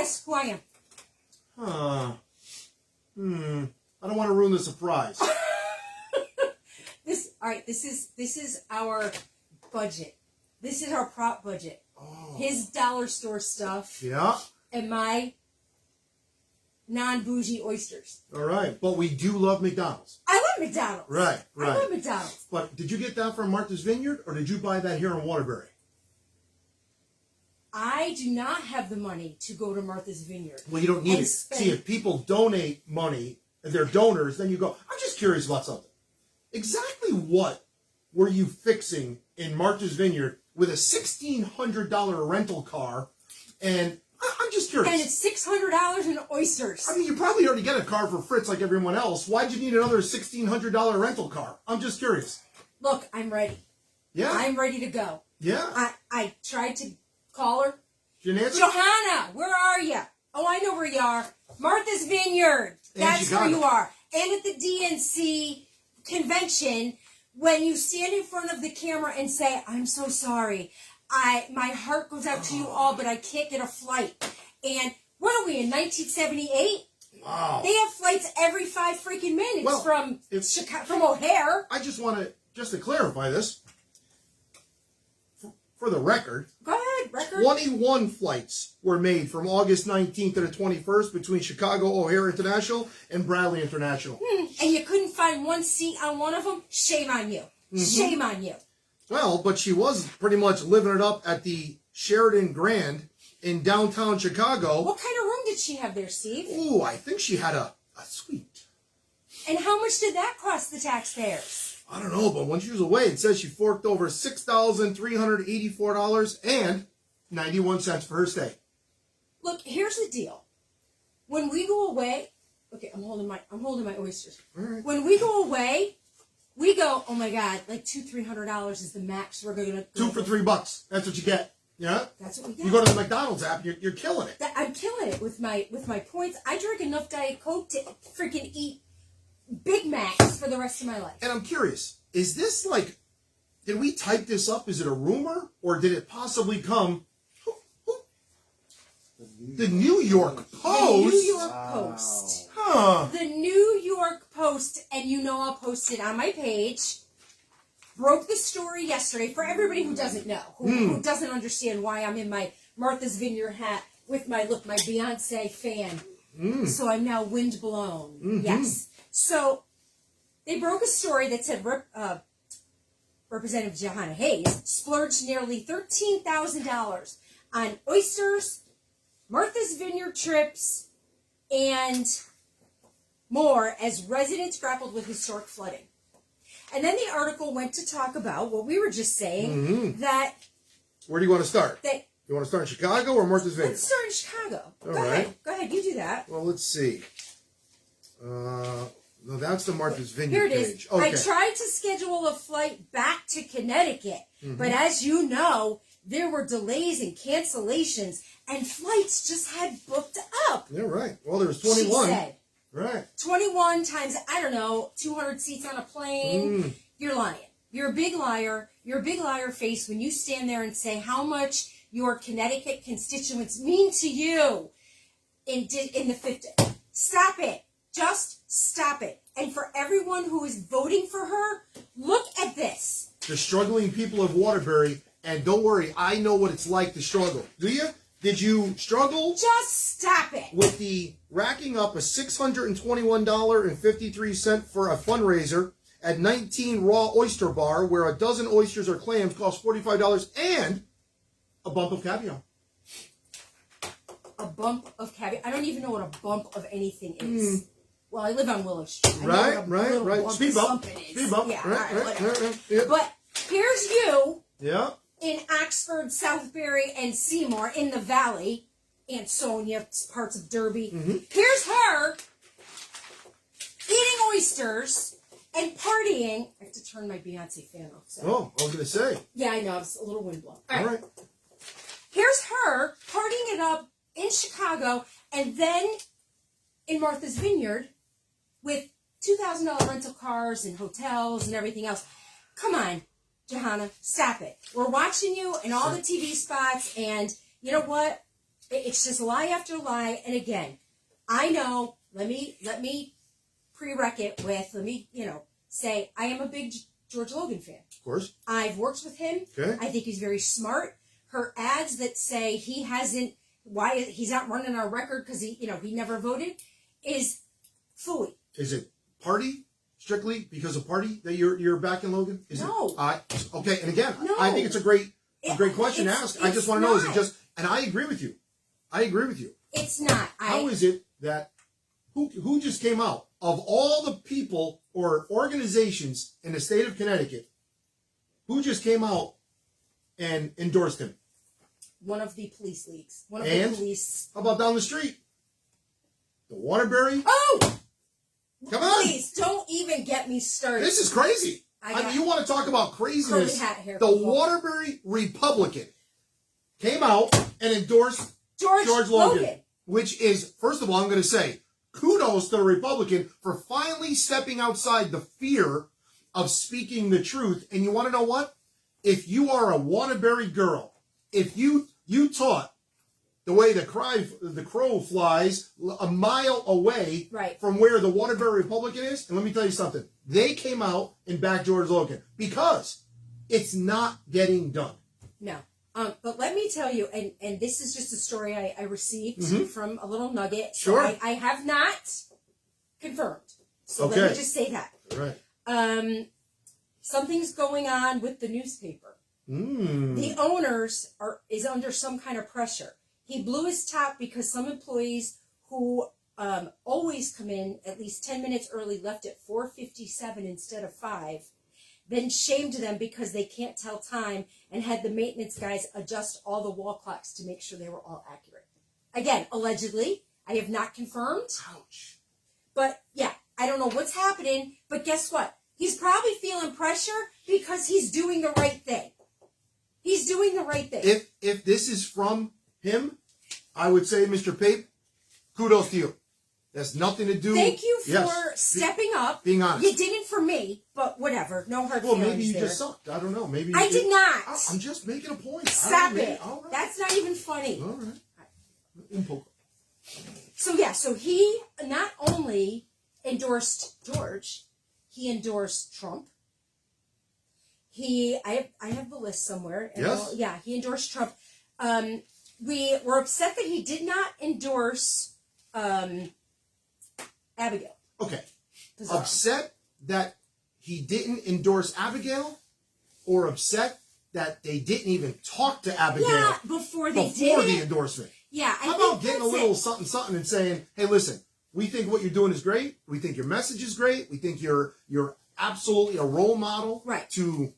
Guess who I am? Huh. I don't want to ruin the surprise. This is our budget. This is our prop budget. Oh. His dollar store stuff. Yeah. And my non-bougie oysters. All right. But we do love McDonald's. I love McDonald's. Right. I love McDonald's. But did you get that from Martha's Vineyard, or did you buy that here in Waterbury? I do not have the money to go to Martha's Vineyard. Well, you don't need it. See, if people donate money, if they're donors, then you go, I'm just curious about something. Exactly what were you fixing in Martha's Vineyard with a $1,600 rental car? And I'm just curious. And it's $600 in oysters. I mean, you probably already get a car for Fritz like everyone else. Why'd you need another $1,600 rental car? I'm just curious. Look, I'm ready. Yeah? I'm ready to go. Yeah? I tried to call her. She didn't answer? Johanna, where are you? Oh, I know where you are. Martha's Vineyard. That's where you are. And at the DNC convention, when you stand in front of the camera and say, I'm so sorry. My heart goes out to you all, but I can't get a flight. And what are we, in 1978? Wow. They have flights every 5 freaking minutes from O'Hare. I just want to clarify this. For the record, go ahead, record. 21 flights were made from August 19th to the 21st between Chicago O'Hare International and Bradley International. And you couldn't find one seat on one of them? Shame on you. Shame on you. Well, but she was pretty much living it up at the Sheridan Grand in downtown Chicago. What kind of room did she have there, Steve? Ooh, I think she had a suite. And how much did that cost the taxpayers? I don't know, but when she was away, it says she forked over $6,384.91 for her stay. Look, here's the deal. When we go away, okay, I'm holding my oysters. All right. When we go away, we go, oh my God, like $200-300 is the max we're gonna go. 2 for $3. That's what you get. Yeah. That's what we get. You go to the McDonald's app, you're killing it. I'm killing it with my points. I drink enough Diet Coke to freaking eat Big Macs for the rest of my life. And I'm curious, is this like, did we type this up? Is it a rumor? Or did it possibly come? The New York Post? The New York Post. Huh. The New York Post, and you know I'll post it on my page, broke the story yesterday for everybody who doesn't know, who doesn't understand why I'm in my Martha's Vineyard hat with my Beyonce fan. So I'm now windblown. Yes. So they broke a story that said Representative Johanna Hayes splurged nearly $13,000 on oysters, Martha's Vineyard trips, and more as residents grappled with historic flooding. And then the article went to talk about what we were just saying, that... Where do you want to start? That, you want to start in Chicago or Martha's Vineyard? Let's start in Chicago. All Go right. ahead. Go ahead. You do that. Well, let's see. No, that's the Martha's Vineyard Here it is. page. Okay. I tried to schedule a flight back to Connecticut, but as you know, there were delays and cancellations, and flights just had booked up. Yeah, right. Well, there was 21. She said. Right. 21 times, I don't know, 200 seats on a plane. You're lying. You're a big liar. You're a big liar face when you stand there and say how much your Connecticut constituents mean to you in the 50s. Stop it. Just stop it. And for everyone who is voting for her, look at this. The struggling people of Waterbury, and don't worry, I know what it's like to struggle. Do you? Did you struggle? Just stop it. With the racking up a $621.53 for a fundraiser at 19 Raw Oyster Bar, where a dozen oysters or clams cost $45 and a bump of caviar. A bump of caviar. I don't even know what a bump of anything is. Well, I live on Willow Street. Right. Speed bump. Speed bump. Yeah, right. Yeah. But here's you. Yeah. In Oxford, Southbury, and Seymour, in the Valley, Ansonia, parts of Derby. Here's her eating oysters and partying. I have to turn my Beyonce fan off. So. Oh, I was going to say. Yeah, I know. It's a little windblown. All right. Here's her partying it up in Chicago and then in Martha's Vineyard with $2,000 rental cars and hotels and everything else. Come on, Johanna, stop it. We're watching you in all the TV spots, and you know what? It's just lie after lie. And again, I know, let me prereq it with, say, I am a big George Logan fan. Of course. I've worked with him. Okay. I think he's very smart. Her ads that say he's not running our record because he never voted is phooey. Is it party? Strictly because of party that you're backing Logan? No. Okay, and again, No. I think it's a great question to ask. I just want to know, is it just, and I agree with you. It's not. How is it that, who just came out? Of all the people or organizations in the state of Connecticut, who just came out and endorsed him? One of the police leagues. How about down the street? The Waterbury? Oh! Come on! Please, don't even get me started. This is crazy. I mean, you want to talk about craziness? The Waterbury Republican came out and endorsed George Logan. Which is, first of all, I'm going to say, kudos to the Republican for finally stepping outside the fear of speaking the truth. And you want to know what? If you are a Waterbury girl, if you taught the way the crow flies a mile away from where the Waterbury Republican is, and let me tell you something, they came out and backed George Logan because it's not getting done. No. But let me tell you, and this is just a story I received from a little nugget. Sure. So I have not confirmed. So let me just say that. Right. Something's going on with the newspaper. The owners is under some kind of pressure. He blew his top because some employees who always come in at least 10 minutes early left at 4:57 instead of 5. Then shamed them because they can't tell time and had the maintenance guys adjust all the wall clocks to make sure they were all accurate. Again, allegedly, I have not confirmed. Ouch. But yeah, I don't know what's happening, but guess what? He's probably feeling pressure because he's doing the right thing. He's doing the right thing. If this is from him, I would say, Mr. Pape, kudos to you. That's nothing to do. Thank you for stepping up. Being honest. You didn't for me, but whatever. No hard feelings. Well, maybe you there. just sucked. I don't know. Maybe I did not. I'm just making a point. Stop it. All right. That's not even funny. All right. So he not only endorsed George, he endorsed Trump. I have the list somewhere. Yes. He endorsed Trump. We were upset that he did not endorse Abigail. Okay. Bizarre. Upset that he didn't endorse Abigail, or upset that they didn't even talk to Abigail before the endorsement. Yeah. How about getting a little something and saying, hey, listen, we think what you're doing is great. We think your message is great. We think you're absolutely a role model to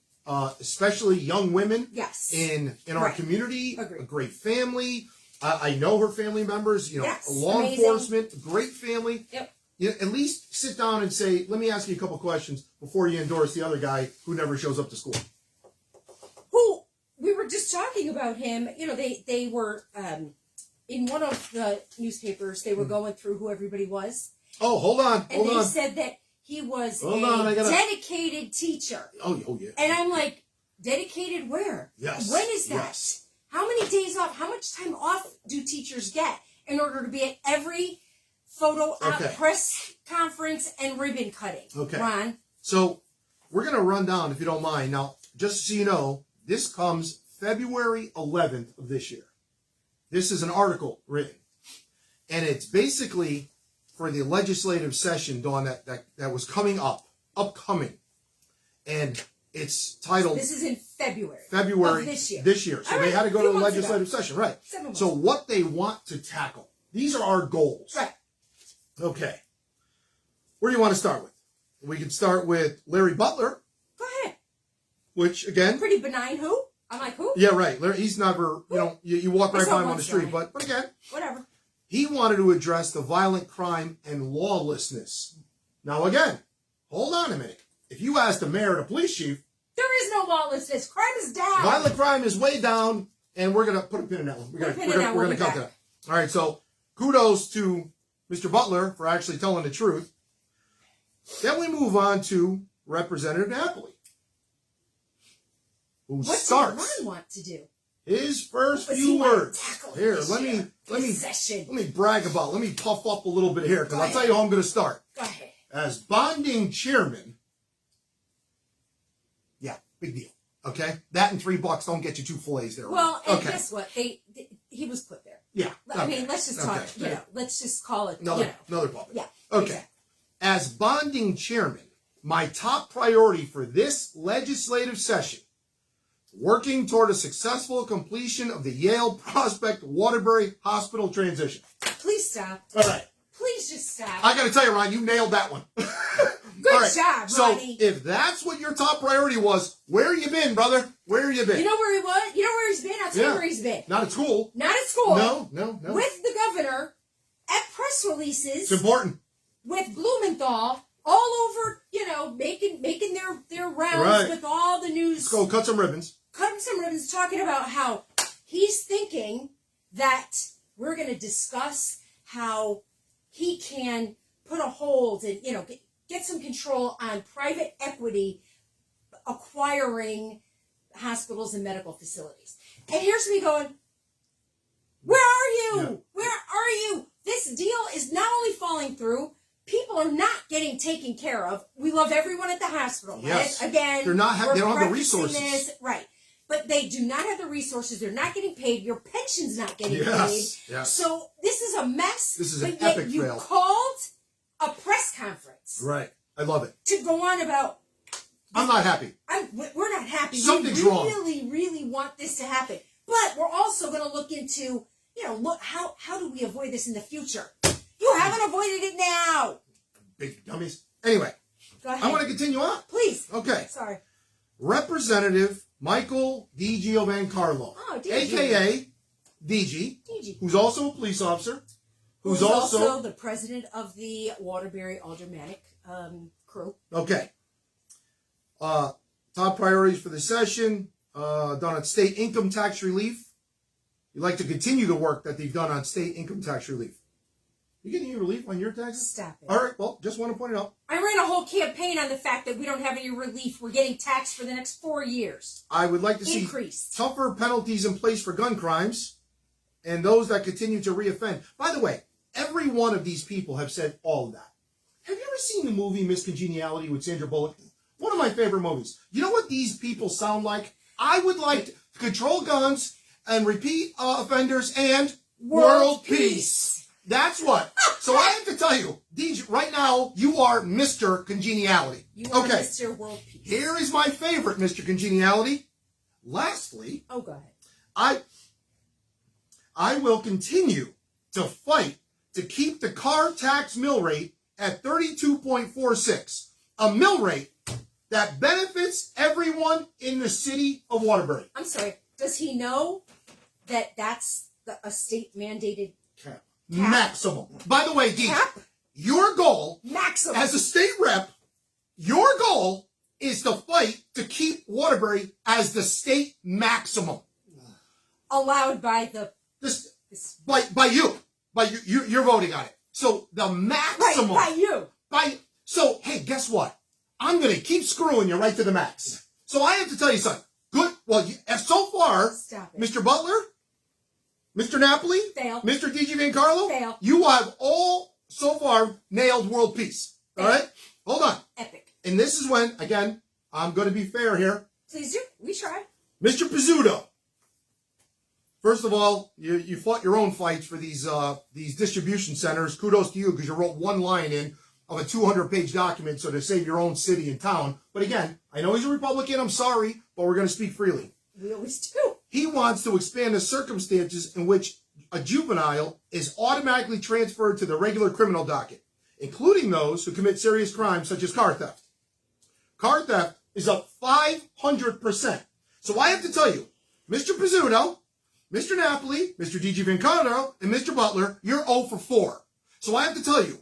especially young women in our community. Agreed. A great family. I know her family members, law enforcement, great family. Yep. At least sit down and say, let me ask you a couple questions before you endorse the other guy who never shows up to school. Who, we were just talking about him. They were, in one of the newspapers, they were going through who everybody was. Oh, hold on. And they said that he was a dedicated teacher. Oh, yeah. And I'm like, dedicated where? Yes. When is that? Yes. How many days off? How much time off do teachers get in order to be at every photo press conference and ribbon cutting? Okay. Ron? So we're going to run down, if you don't mind. Now, just so you know, this comes February 11th of this year. This is an article written. And it's basically for the legislative session, Dawn, that was upcoming. And it's titled... This is in February. Of this year. So they had to go to the legislative session. Right. So what they want to tackle. These are our goals. Right. Okay. Where do you want to start with? We can start with Larry Butler. Go ahead. Which, again... Pretty benign who? I'm like, who? Yeah, right. Larry, he's never, you walk right by him on the street. But again... Whatever. He wanted to address the violent crime and lawlessness. Now, again, hold on a minute. If you ask the mayor or the police chief... There is no lawlessness. Crime is down. Violent crime is way down, and we're going to put a pin in that one. We're going to cut that. All right, so kudos to Mr. Butler for actually telling the truth. Then we move on to Representative Napoli. What does Ron want to do? His first What was few he gonna words. tackle Here, this let year? me brag about. Let me puff up a little bit here because I'll tell you how I'm going to start. Go ahead. As bonding chairman. Yeah, big deal. Okay, that and $3 don't get you 2 fillets there. Well, and okay. guess what? He was put there. Yeah. I mean, let's just talk. Let's just call it. Another puppet. Yeah. Okay. Exactly. As bonding chairman, my top priority for this legislative session, working toward a successful completion of the Yale Prospect Waterbury Hospital transition. Please stop. All right. Please just stop. I got to tell you, Ron, you nailed that one. Good job, Ronnie. So if that's what your top priority was, where you been, brother? Where you been? You know where he was? You know where he's been? I'll tell you where he's been. Not at school. Not at school. No. With the governor at press releases. It's important. With Blumenthal all over, making their rounds with all the news. Let's go cut some ribbons. Cutting some ribbons, talking about how he's thinking that we're going to discuss how he can put a hold and, get some control on private equity acquiring hospitals and medical facilities. And here's me going, where are you? Yeah. Where are you? This deal is not only falling through, people are not getting taken care of. We love everyone at the hospital. Yes. Right? Again, they don't have the resources. This, right. But they do not have the resources. They're not getting paid. Your pension's not getting paid. Yes. So this is a mess. This is an but yet epic you fail. Called a press conference. Right. I love it. To go on about. I'm not happy. We're not happy. Something's we wrong. really, really want this to happen. But we're also going to look into, how do we avoid this in the future? You haven't avoided it now. Big dummies. Anyway. Go ahead. I want to continue on. Please. Okay. Sorry. Representative Michael Di Giovancarlo, a.k.a. DG, who's also a police officer, who's also the president of the Waterbury Aldermanic crew. Okay. Top priorities for the session, done on state income tax relief. You'd like to continue the work that they've done on state income tax relief. You getting any relief on your taxes? Stop it. All right, well, just want to point it out. I ran a whole campaign on the fact that we don't have any relief. We're getting taxed for the next 4 years. I would like to see tougher penalties in place for gun crimes and those that continue to reoffend. By the way, every one of these people have said all of that. Have you ever seen the movie Miss Congeniality with Sandra Bullock? One of my favorite movies. You know what these people sound like? I would like to control guns and repeat offenders and world peace. That's what. So I have to tell you, DJ, right now, you are Mr. Congeniality. You are Mr. World Peace. Here is my favorite, Mr. Congeniality. Lastly, go ahead. I will continue to fight to keep the car tax mill rate at 32.46, a mill rate that benefits everyone in the city of Waterbury. I'm sorry. Does he know that that's a state mandated cap? Maximum. By the way, DJ, your goal maximum as a state rep, your goal is to fight to keep Waterbury as the state maximum allowed by by you. You're voting on it. So the maximum So hey, guess what? I'm gonna keep screwing you right to the max. So I have to tell you something. Good. Well, so far, Mr. Butler, Mr. Napoli, fail. Mr. Di Giovancarlo, fail. You have all so far nailed world peace. All right, hold on. Epic. And this is when, again, I'm going to be fair here. Please do. We try. Mr. Pizzuto. First of all, you fought your own fights for these distribution centers. Kudos to you because you wrote one line in of a 200-page document so to save your own city and town. But again, I know he's a Republican. I'm sorry, but we're going to speak freely. We always do. He wants to expand the circumstances in which a juvenile is automatically transferred to the regular criminal docket, including those who commit serious crimes such as car theft. Car theft is up 500%. So I have to tell you, Mr. Pizzuto, Mr. Napoli, Mr. Di Giovancarlo, and Mr. Butler, you're 0 for 4. So I have to tell you,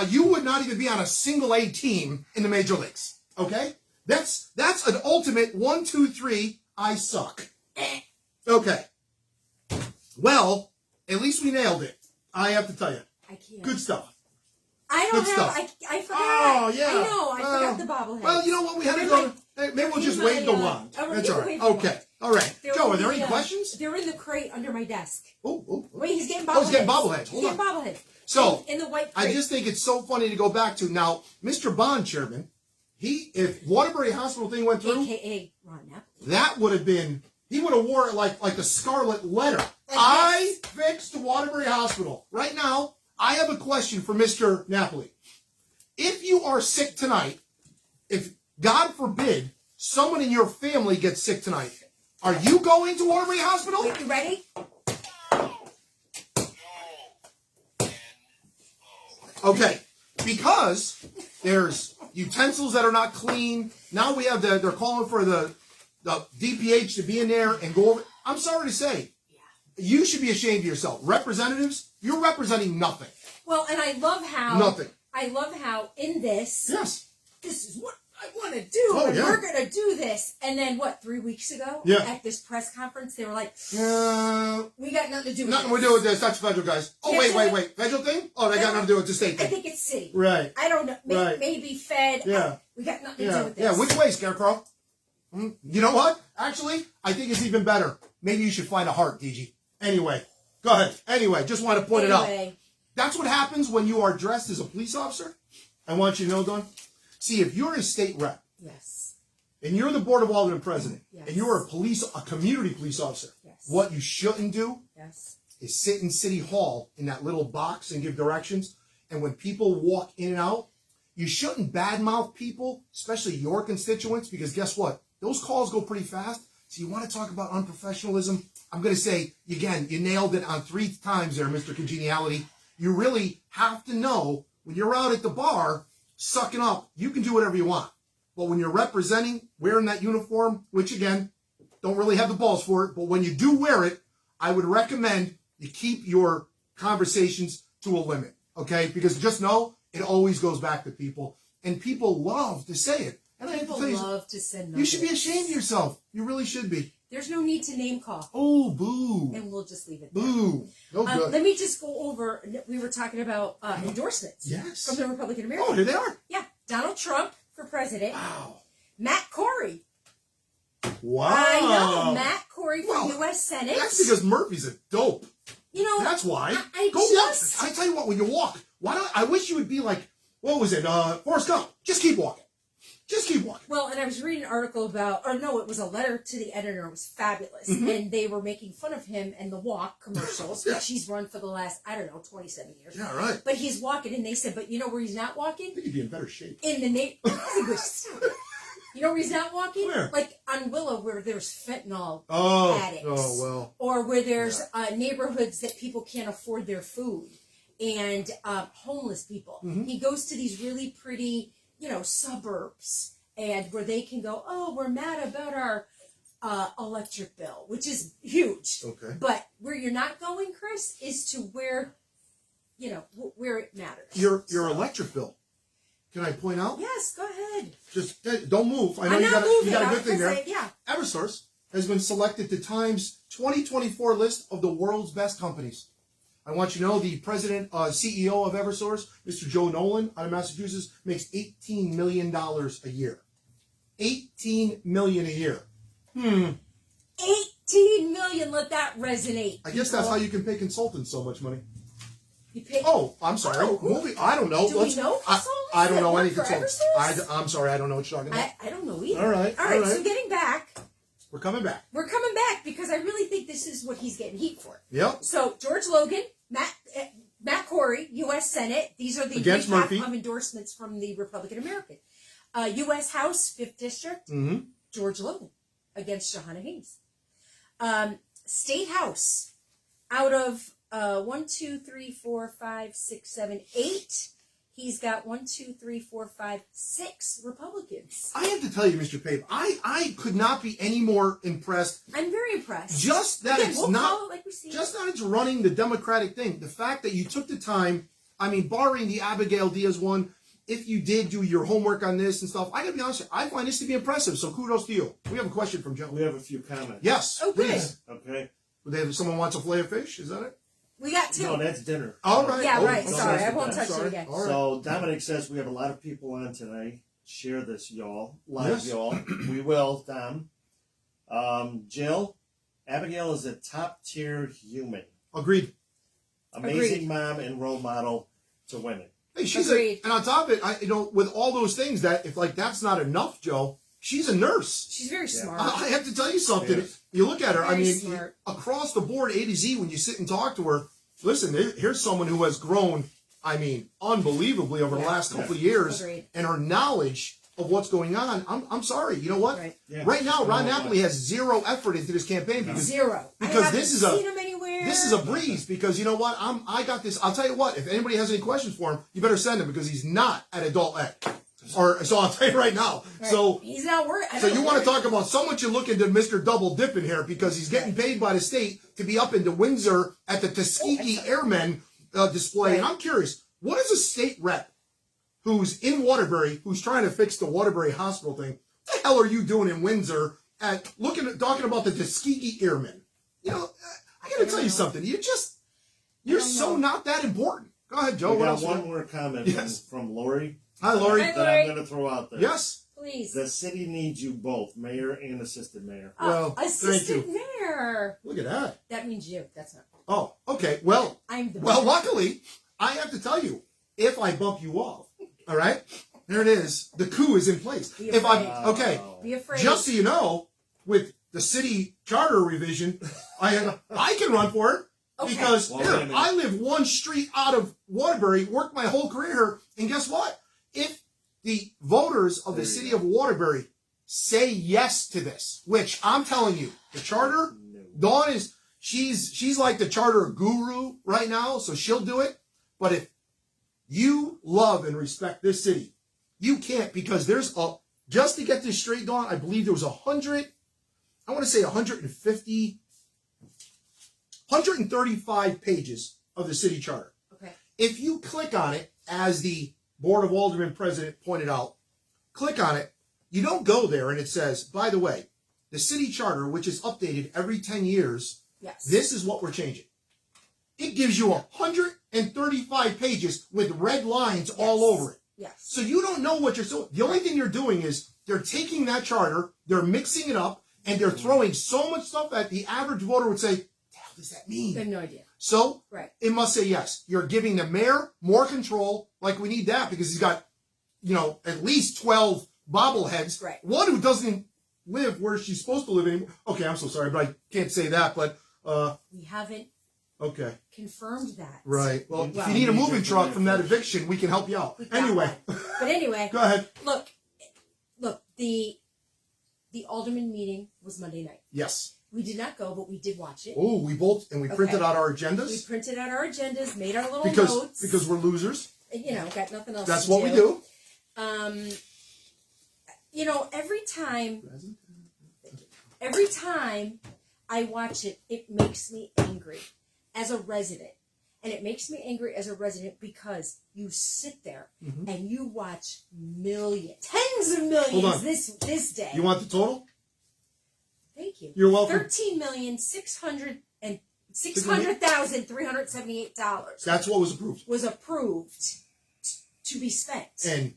you would not even be on a single A team in the major leagues. Okay? That's an ultimate 1, 2, 3, I suck. Okay. Well, at least we nailed it. I have to tell you. I can't. Good stuff. I don't have. I forgot. Oh, yeah. I know. I forgot the bobblehead. Well, you know what? We had to go. Maybe we'll just wave the wand. That's all right. Okay. All right. Joe, are there any questions? They're in the crate under my desk. Oh. Wait, he's getting bobbleheads. Oh, he's getting bobbleheads. Hold on. He's getting bobbleheads. So, in the white crate. I just think it's so funny to go back to. Now, Mr. Bond, Chairman, if Waterbury Hospital thing went through, AKA Ron Napoli. that would have been, he would have wore it like the scarlet letter. I fixed Waterbury Hospital. Right now, I have a question for Mr. Napoli. If you are sick tonight, if, God forbid, someone in your family gets sick tonight, are you going to Waterbury Hospital? Wait, you ready? Okay, because there's utensils that are not clean. Now we have they're calling for the DPH to be in there and go over. I'm sorry to say, you should be ashamed of yourself. Representatives, you're representing nothing. Well, and I love how in this, yes, this is what I want to do, and we're going to do this. And then, 3 weeks ago, at this press conference, they were like, we got nothing to do with nothing to do with this. That's federal, guys. Oh, wait. Federal thing? Oh, they got nothing to do with the state thing. I think it's city. Right. I don't know. Maybe Fed. Yeah. We got nothing to do with this. Yeah, which way, Scarecrow? You know what? Actually, I think it's even better. Maybe you should find a heart, DG. Anyway, go ahead. Anyway, just want to point it out. That's what happens when you are dressed as a police officer. I want you to know, Dawn. See, if you're a state rep, and you're the Board of Aldermen president, and you're a community police officer, what you shouldn't do is sit in City Hall in that little box and give directions. And when people walk in and out, you shouldn't badmouth people, especially your constituents, because guess what? Those calls go pretty fast. So you want to talk about unprofessionalism? I'm going to say, again, you nailed it on 3 times there, Mr. Congeniality. You really have to know when you're out at the bar sucking up, you can do whatever you want. But when you're representing, wearing that uniform, which again, don't really have the balls for it, but when you do wear it, I would recommend you keep your conversations to a limit, okay? Because just know, it always goes back to people, and people love to say it. And people love to send numbers. You should be ashamed of yourself. You really should be. There's no need to name call. Oh, boo. And we'll just leave it there. Boo. No good. Let me just go over, we were talking about endorsements. Yes. From the Republican American. Oh, here they are. Yeah. Donald Trump for president. Wow. Matt Corey. Wow. I know. Matt Corey for U.S. Senate. That's because Murphy's a dope. You know. That's why. Go walk. I tell you what, when you walk, I wish you would be like, what was it? Forrest Gump. Just keep walking. Just keep walking. Well, and I was reading an article about, it was a letter to the editor. It was fabulous. Mm-hmm. And they were making fun of him and the walk commercials, which he's run for the last, 27 years. Yeah, right. But he's walking, and they said, but you know where he's not walking? I think he'd be in better shape. In the You know where he's not walking? Where? Like on Willow, where there's fentanyl addicts. Oh, well. Or where there's neighborhoods that people can't afford their food. And homeless people. Mm-hmm. He goes to these really pretty, suburbs, and where they can go, oh, we're mad about our electric bill, which is huge. Okay. But where you're not going, Chris, is to where, where it matters. Your electric bill. Can I point out? Yes, go ahead. Just don't move. I know you got a good thing there. Eversource has been selected to Time's 2024 list of the world's best companies. I want you to know the president, CEO of Eversource, Mr. Joe Nolan, out of Massachusetts, makes $18 million a year. $18 million a year. 18 million. Let that resonate. I guess that's how you can pay consultants so much money. You pay. Oh, I'm sorry. Movie. I don't know. Do we know I don't know any consultants. consultants. I'm sorry. I don't know what you're talking about. I don't know either. All right. So getting back. We're coming back. We're coming back because I really think this is what he's getting heat for. Yep. So George Logan, Matt Corey, U.S. Senate. These are the against Murphy of endorsements from the Republican American. U.S. House, 5th District. Mm-hmm. George Logan against Shahana Hayes. State House, out of 1, 2, 3, 4, 5, 6, 7, 8. He's got 1, 2, 3, 4, 5, 6 Republicans. I have to tell you, Mr. Pape, I could not be any more impressed. I'm very impressed. Just that it's not, like we see. Just that it's running the Democratic thing. The fact that you took the time, barring the Abigail Diaz one, if you did do your homework on this and stuff, I gotta be honest, I find this to be impressive. So kudos to you. We have a question from Joe. We have a few comments. Yes, please. Okay. Someone wants a fillet of fish. Is that it? We got 2. No, that's dinner. All right. Yeah, right. no, Sorry, I won't touch it again. All right. So Dominic says we have a lot of people on today. Share this, y'all. Live, Yes. y'all. We will, Dom. Jill Abigail is a top tier human. Agreed. Amazing mom and role model to women. Hey, Agreed. and on top of it, with all those things that if like that's not enough, Joe, she's a nurse. She's very smart. I have to tell you something. Yes. You look at her. Very I mean, smart. across the board, A to Z. When you sit and talk to her, listen. Here's someone who has grown. I mean, unbelievably over the last couple of years, Agreed. and her knowledge of what's going on. I'm sorry. You know what? Right. Yeah. Right now, Ron Napoli has zero effort into this campaign because Zero. because I haven't this is seen him anywhere. this is a breeze. Because you know what? I got this. I'll tell you what. If anybody has any questions for him, you better send him because he's not at adult ed. Or so I'll tell you right now. Right. So he's not worried. so you want to talk about someone you look into Mr. Double Dip in here because he's getting paid by the state to be up into Windsor at the Tuskegee Airmen display. And I'm curious, what is a state rep who's in Waterbury, who's trying to fix the Waterbury Hospital thing? What the hell are you doing in Windsor talking about the Tuskegee Airmen? You know, I got to tell you something. You're so not that important. Go ahead, Joe. We What got else? one more comment from Lori. Hi, Lori. Hi, That I'm going to throw out there. Yes. Please. The city needs you both, mayor and assistant mayor. Well, assistant thank mayor. Look at that. That means you. That's not. Oh, okay. Well, I'm the. Well, mayor. luckily, I have to tell you, if I bump you off, all right, there it is. The coup is in place. Be If afraid. okay, Be afraid. just so you know, with the city charter revision, I can run for it Okay. because Well, here, wait a minute. I live one street out of Waterbury, worked my whole career here, and guess what? If the voters of the There you city go. of Waterbury say yes to this, which I'm telling you, the charter. No. Dawn is she's like the charter guru right now, so she'll do it. But if you love and respect this city, you can't because there's just to get this straight, Dawn, I believe there was 135 pages of the city charter. Okay. If you click on it, as the Board of Aldermen president pointed out, click on it, you don't go there and it says, by the way, the city charter, which is updated every 10 years, Yes. this is what we're changing. It gives you 135 pages with red lines all over it. Yes. So you don't know what you're doing. The only thing you're doing is they're taking that charter, they're mixing it up, and they're throwing so much stuff that the average voter would say, what the hell does that mean? I have no idea. So Right. it must say yes. You're giving the mayor more control, like we need that because he's got, at least 12 bobbleheads. Right. One who doesn't live where she's supposed to live anymore. Okay, I'm so sorry, but I can't say that. But We haven't okay, confirmed that. right. Well, if Well, you need a we moving need to truck from that finish. eviction, we can help you out. We got Anyway, one. But anyway, go ahead. look, the alderman meeting was Monday night. Yes. We did not go, but we did watch it. Oh, we printed Okay. out our We agendas printed out our agendas, made our little because notes. we're losers. Got nothing else That's to what we do. Every time I watch it, it makes me angry as a resident. And it makes me angry as a resident because you sit there and you watch millions, tens of Hold millions on. this day. You want the total? Thank you. You're welcome. $13,600,378 That's what was approved. was approved to be spent And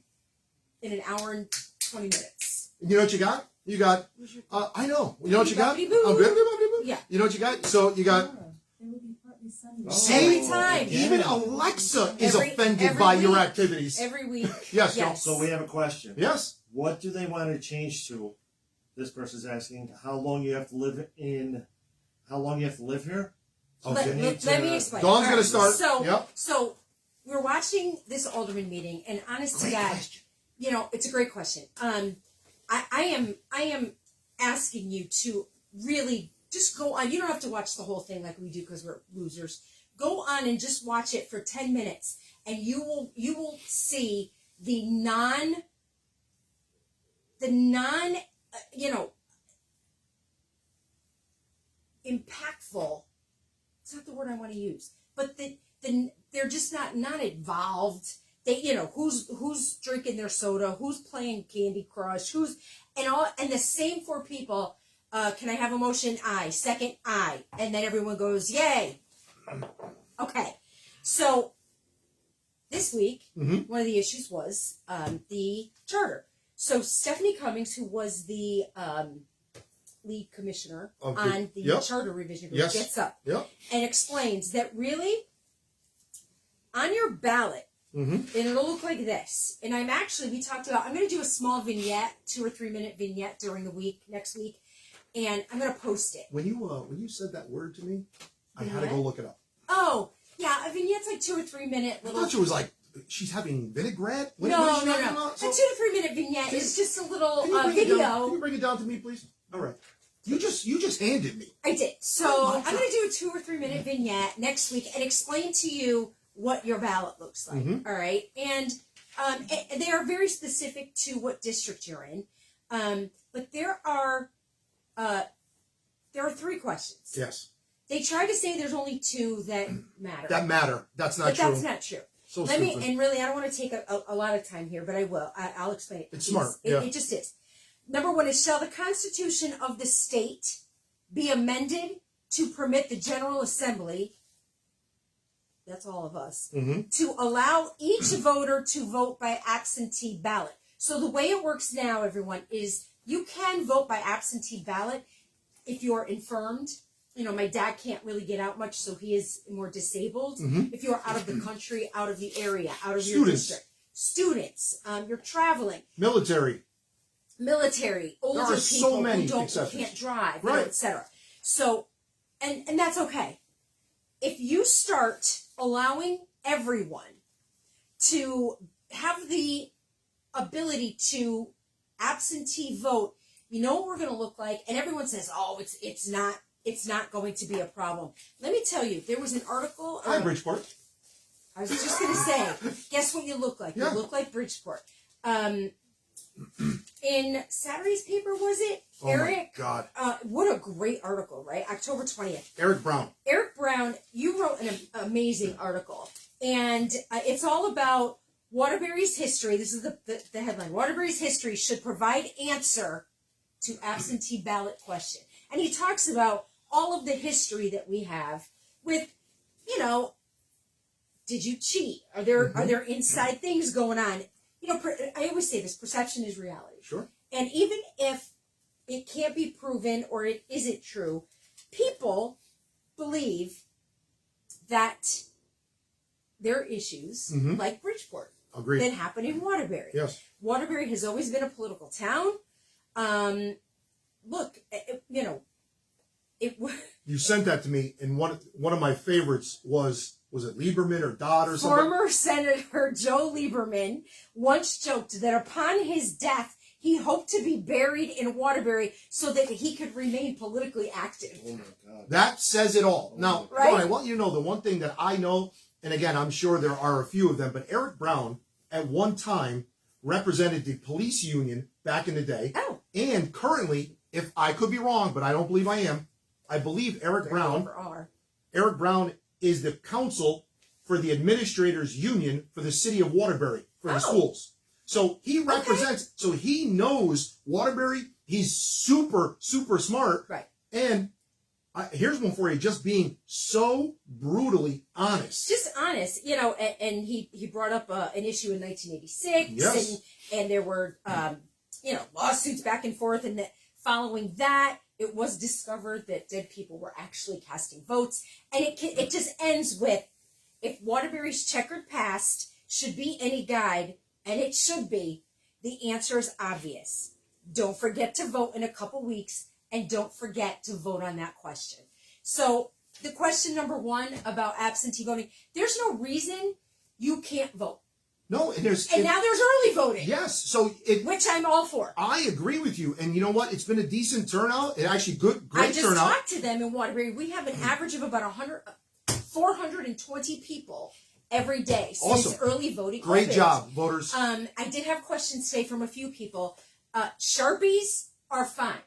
in an hour and 20 minutes. you know what you got? You got. I know. You know what you got? Boop-de-boop. Yeah. You know what you got? So you got. Every time. Even Alexa is Every offended by your week. activities. Every week. Yes, Joe. Yes. So we have a question. Yes. What do they want to change to? This person's asking how long you have to live here. Okay. Let me explain. Dawn's All gonna right. start. So, Yep. so we're watching this alderman meeting, and honest to Great God, question. it's a great question. I am asking you to really just go on. You don't have to watch the whole thing like we do because we're losers. Go on and just watch it for 10 minutes, and you will see the non impactful. It's not the word I want to use, but they're just not involved. They who's drinking their soda, who's playing Candy Crush, and the same four people. Can I have a motion? Aye. Second, aye, and then everyone goes yay. Okay, so this week one of the issues was the charter. So Stephanie Cummings, who was the league commissioner Okay. on the Yep. charter revision group, Yes. gets up Yep. and explains that really on your ballot, Mm-hmm. and it'll look like this. And I'm going to do a small vignette, 2 or 3 minute vignette during the week, next week, and I'm going to post it. When you said that word to me, I had to Vignette? go look it up. Oh, yeah, a vignette's like 2 or 3 minute I little. thought it was like she's having vinaigrette. What No. is she talking about? A 2 to 3 minute vignette is just a little Can you bring it video. down? Can you bring it down to me, please? All right. You just handed me. I did. So Oh my I'm going to do a 2 or 3 minute vignette next week and explain to you what your ballot looks like. Mhm. All right, and they are very specific to what district you're in. But there are 3 questions. Yes. They try to say there's only 2 that matter. That matter. That's not but true. that's not true. So Let me, stupid. and really, I don't want to take a lot of time here, but I will. I'll explain it. It's smart, It, yeah. it just is. Number 1 is, shall the Constitution of the state be amended to permit the General Assembly, that's all of us, Mm-hmm. to allow each voter to vote by absentee ballot? So the way it works now, everyone, is you can vote by absentee ballot if you're infirmed. You know, my dad can't really get out much, so he is more disabled. Mhm. If you're out of the country, out of the area, out of your Students. district. Students, you're traveling. Military. Military, older There are people so many who exceptions. can't drive, Right. etc. So, and that's okay. If you start allowing everyone to have the ability to absentee vote, you know what we're going to look like? And everyone says, "Oh, it's not going to be a problem." Let me tell you, there was an article. Hi, Bridgeport. I was just going to say, guess what you look like? Yeah. You look like Bridgeport. In Saturday's paper, was it? Oh Eric, my God. what a great article, right? October 20th. Eric Brown. Eric Brown, you wrote an amazing article, and it's all about Waterbury's history. This is the headline. Waterbury's history should provide answer to absentee ballot question. And he talks about all of the history that we have with, you know, did you cheat? Are there inside things going on? You know, I always say this, perception is reality. Sure. And even if it can't be proven or it isn't true, people believe that there are issues Mhm. like Bridgeport Agreed. that happen in Waterbury. Yes. Waterbury has always been a political town. Look, it You sent that to me, and one of my favorites was it Lieberman or Dodd or something? former Senator Joe Lieberman once joked that upon his death, he hoped to be buried in Waterbury so that he could remain politically active. Oh my God. That says it all. Now, Right? Dawn, I want you to know the one thing that I know, and again, I'm sure there are a few of them, but Eric Brown at one time represented the police union back in the day, Oh, and currently, if I could be wrong, but I don't believe I am, I believe Eric Brown is the counsel for the administrators union for the city of Waterbury for the Oh. schools. So he represents, so he knows Waterbury. He's super, super smart. Right. And here's one for you, just being so brutally honest. Just honest, you know, and he brought up an issue in 1986, Yes. and there were, lawsuits back and forth, and following that, it was discovered that dead people were actually casting votes, and it just ends with, if Waterbury's checkered past should be any guide, and it should be, the answer is obvious. Don't forget to vote in a couple weeks, and don't forget to vote on that question. So the question number 1 about absentee voting, there's no reason you can't vote. No, and Now there's early voting, yes, so which I'm all for. I agree with you, and you know what? It's been a decent turnout. It actually great I just turnout. talked to them in Waterbury. We have an average of about 420 people every day since Awesome. early voting. Great opened. job, voters. I did have questions today from a few people. Sharpies are fine.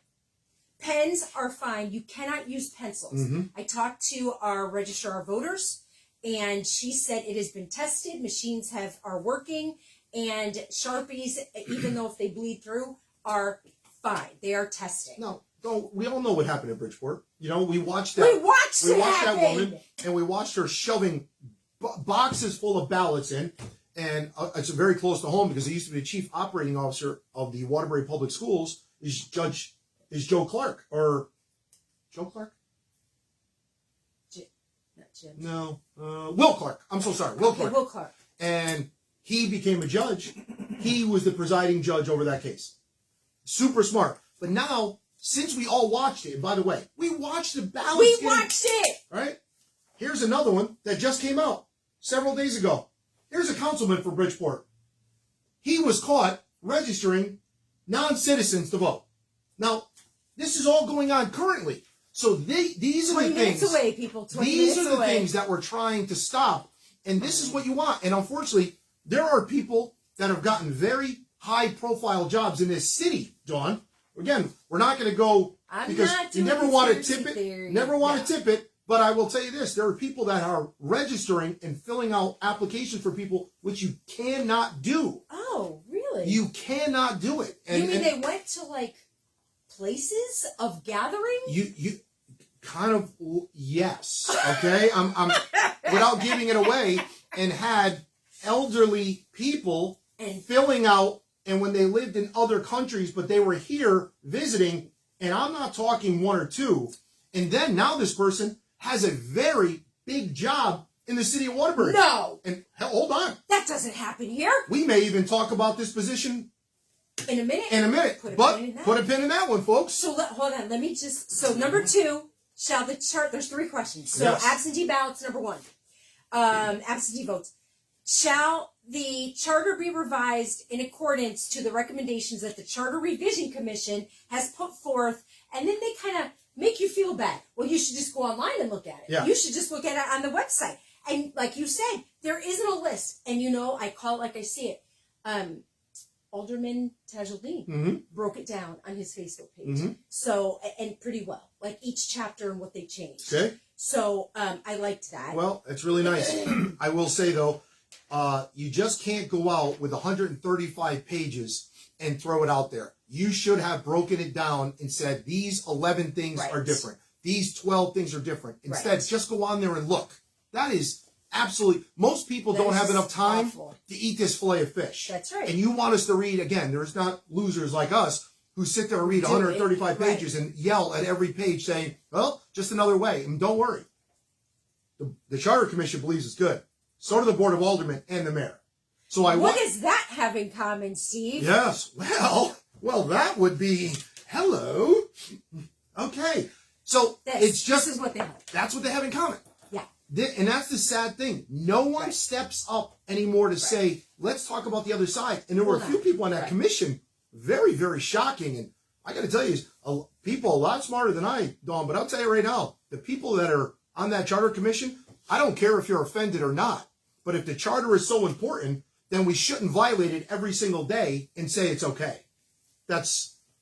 Pens are fine. You cannot use pencils. Mhm. I talked to our registrar of voters, and she said it has been tested. Machines are working, and Sharpies, even though if they bleed through, are fine. They are testing. No, we all know what happened in Bridgeport. You know, we watched We watched it that happen. woman, and we watched her shoving boxes full of ballots in. And it's very close to home because he used to be the chief operating officer of the Waterbury Public Schools. Is Judge is Joe Clark, or Joe Clark? Not Jim. No, Will Clark. I'm so sorry, Will Clark. Will Clark. And he became a judge. He was the presiding judge over that case. Super smart. But now, since we all watched it, and by the way, we watched the ballots. We watched it. Right? Here's another one that just came out several days ago. Here's a councilman for Bridgeport. He was caught registering non-citizens to vote. Now, this is all going on currently. So these are the 20 minutes things. away, people. 20 These minutes are the away. things that we're trying to stop. And this is what you want. And unfortunately, there are people that have gotten very high-profile jobs in this city, Dawn. Again, we're not going to go because you never want to tip it. Never want to tip it. But I will tell you this: there are people that are registering and filling out applications for people, which you cannot do. Oh, really? You cannot do it. And, you mean they went to like places of gathering? You kind of, yes. Okay, I'm without giving it away, and had elderly people And filling out, and when they lived in other countries, but they were here visiting, and I'm not talking one or two, and then now this person has a very big job in the city of Waterbury. no, And hell, hold on. that doesn't happen here. We may even talk about this position In a minute. in a minute. Put a But pin in that. put a pin in that one, folks. So hold on. Let me just. So number 2, shall the chart? There's 3 questions. So Yes. absentee ballots, number 1. Absentee votes. Shall the charter be revised in accordance to the recommendations that the Charter Revision Commission has put forth? And then they kind of make you feel bad. Well, you should just go online and look at it. Yeah. You should just look at it on the website. And like you said, there isn't a list. And I call it like I see it. Alderman Tajuddin broke it down on his Facebook page. Mm-hmm. So, and pretty well. Like each chapter and what they changed. Okay. So, I liked that. Well, that's really nice. I will say, though, you just can't go out with 135 pages and throw it out there. You should have broken it down and said, these 11 things Right. are different. These 12 things are different. Instead, Right. just go on there and look. That is absolutely, most people That don't is have enough time awful. to eat this fillet of fish. That's right. And you want us to read, again, there's not losers like us who sit there and read Do 135 it. Right. pages and yell at every page saying, well, just another way. And don't worry. The Charter Commission believes it's good. So do the Board of Aldermen and the mayor. So What does that have in common, Steve? Yes. Well, that would be hello. Okay. So This is what they have. that's what they have in common. Yeah. And that's the sad thing. No one steps up anymore to say, let's talk about the other side. And there were a few people on that commission, very, very shocking. And I got to tell you, people a lot smarter than I, Dawn, but I'll tell you right now, the people that are on that charter commission, I don't care if you're offended or not. But if the charter is so important, then we shouldn't violate it every single day and say it's okay.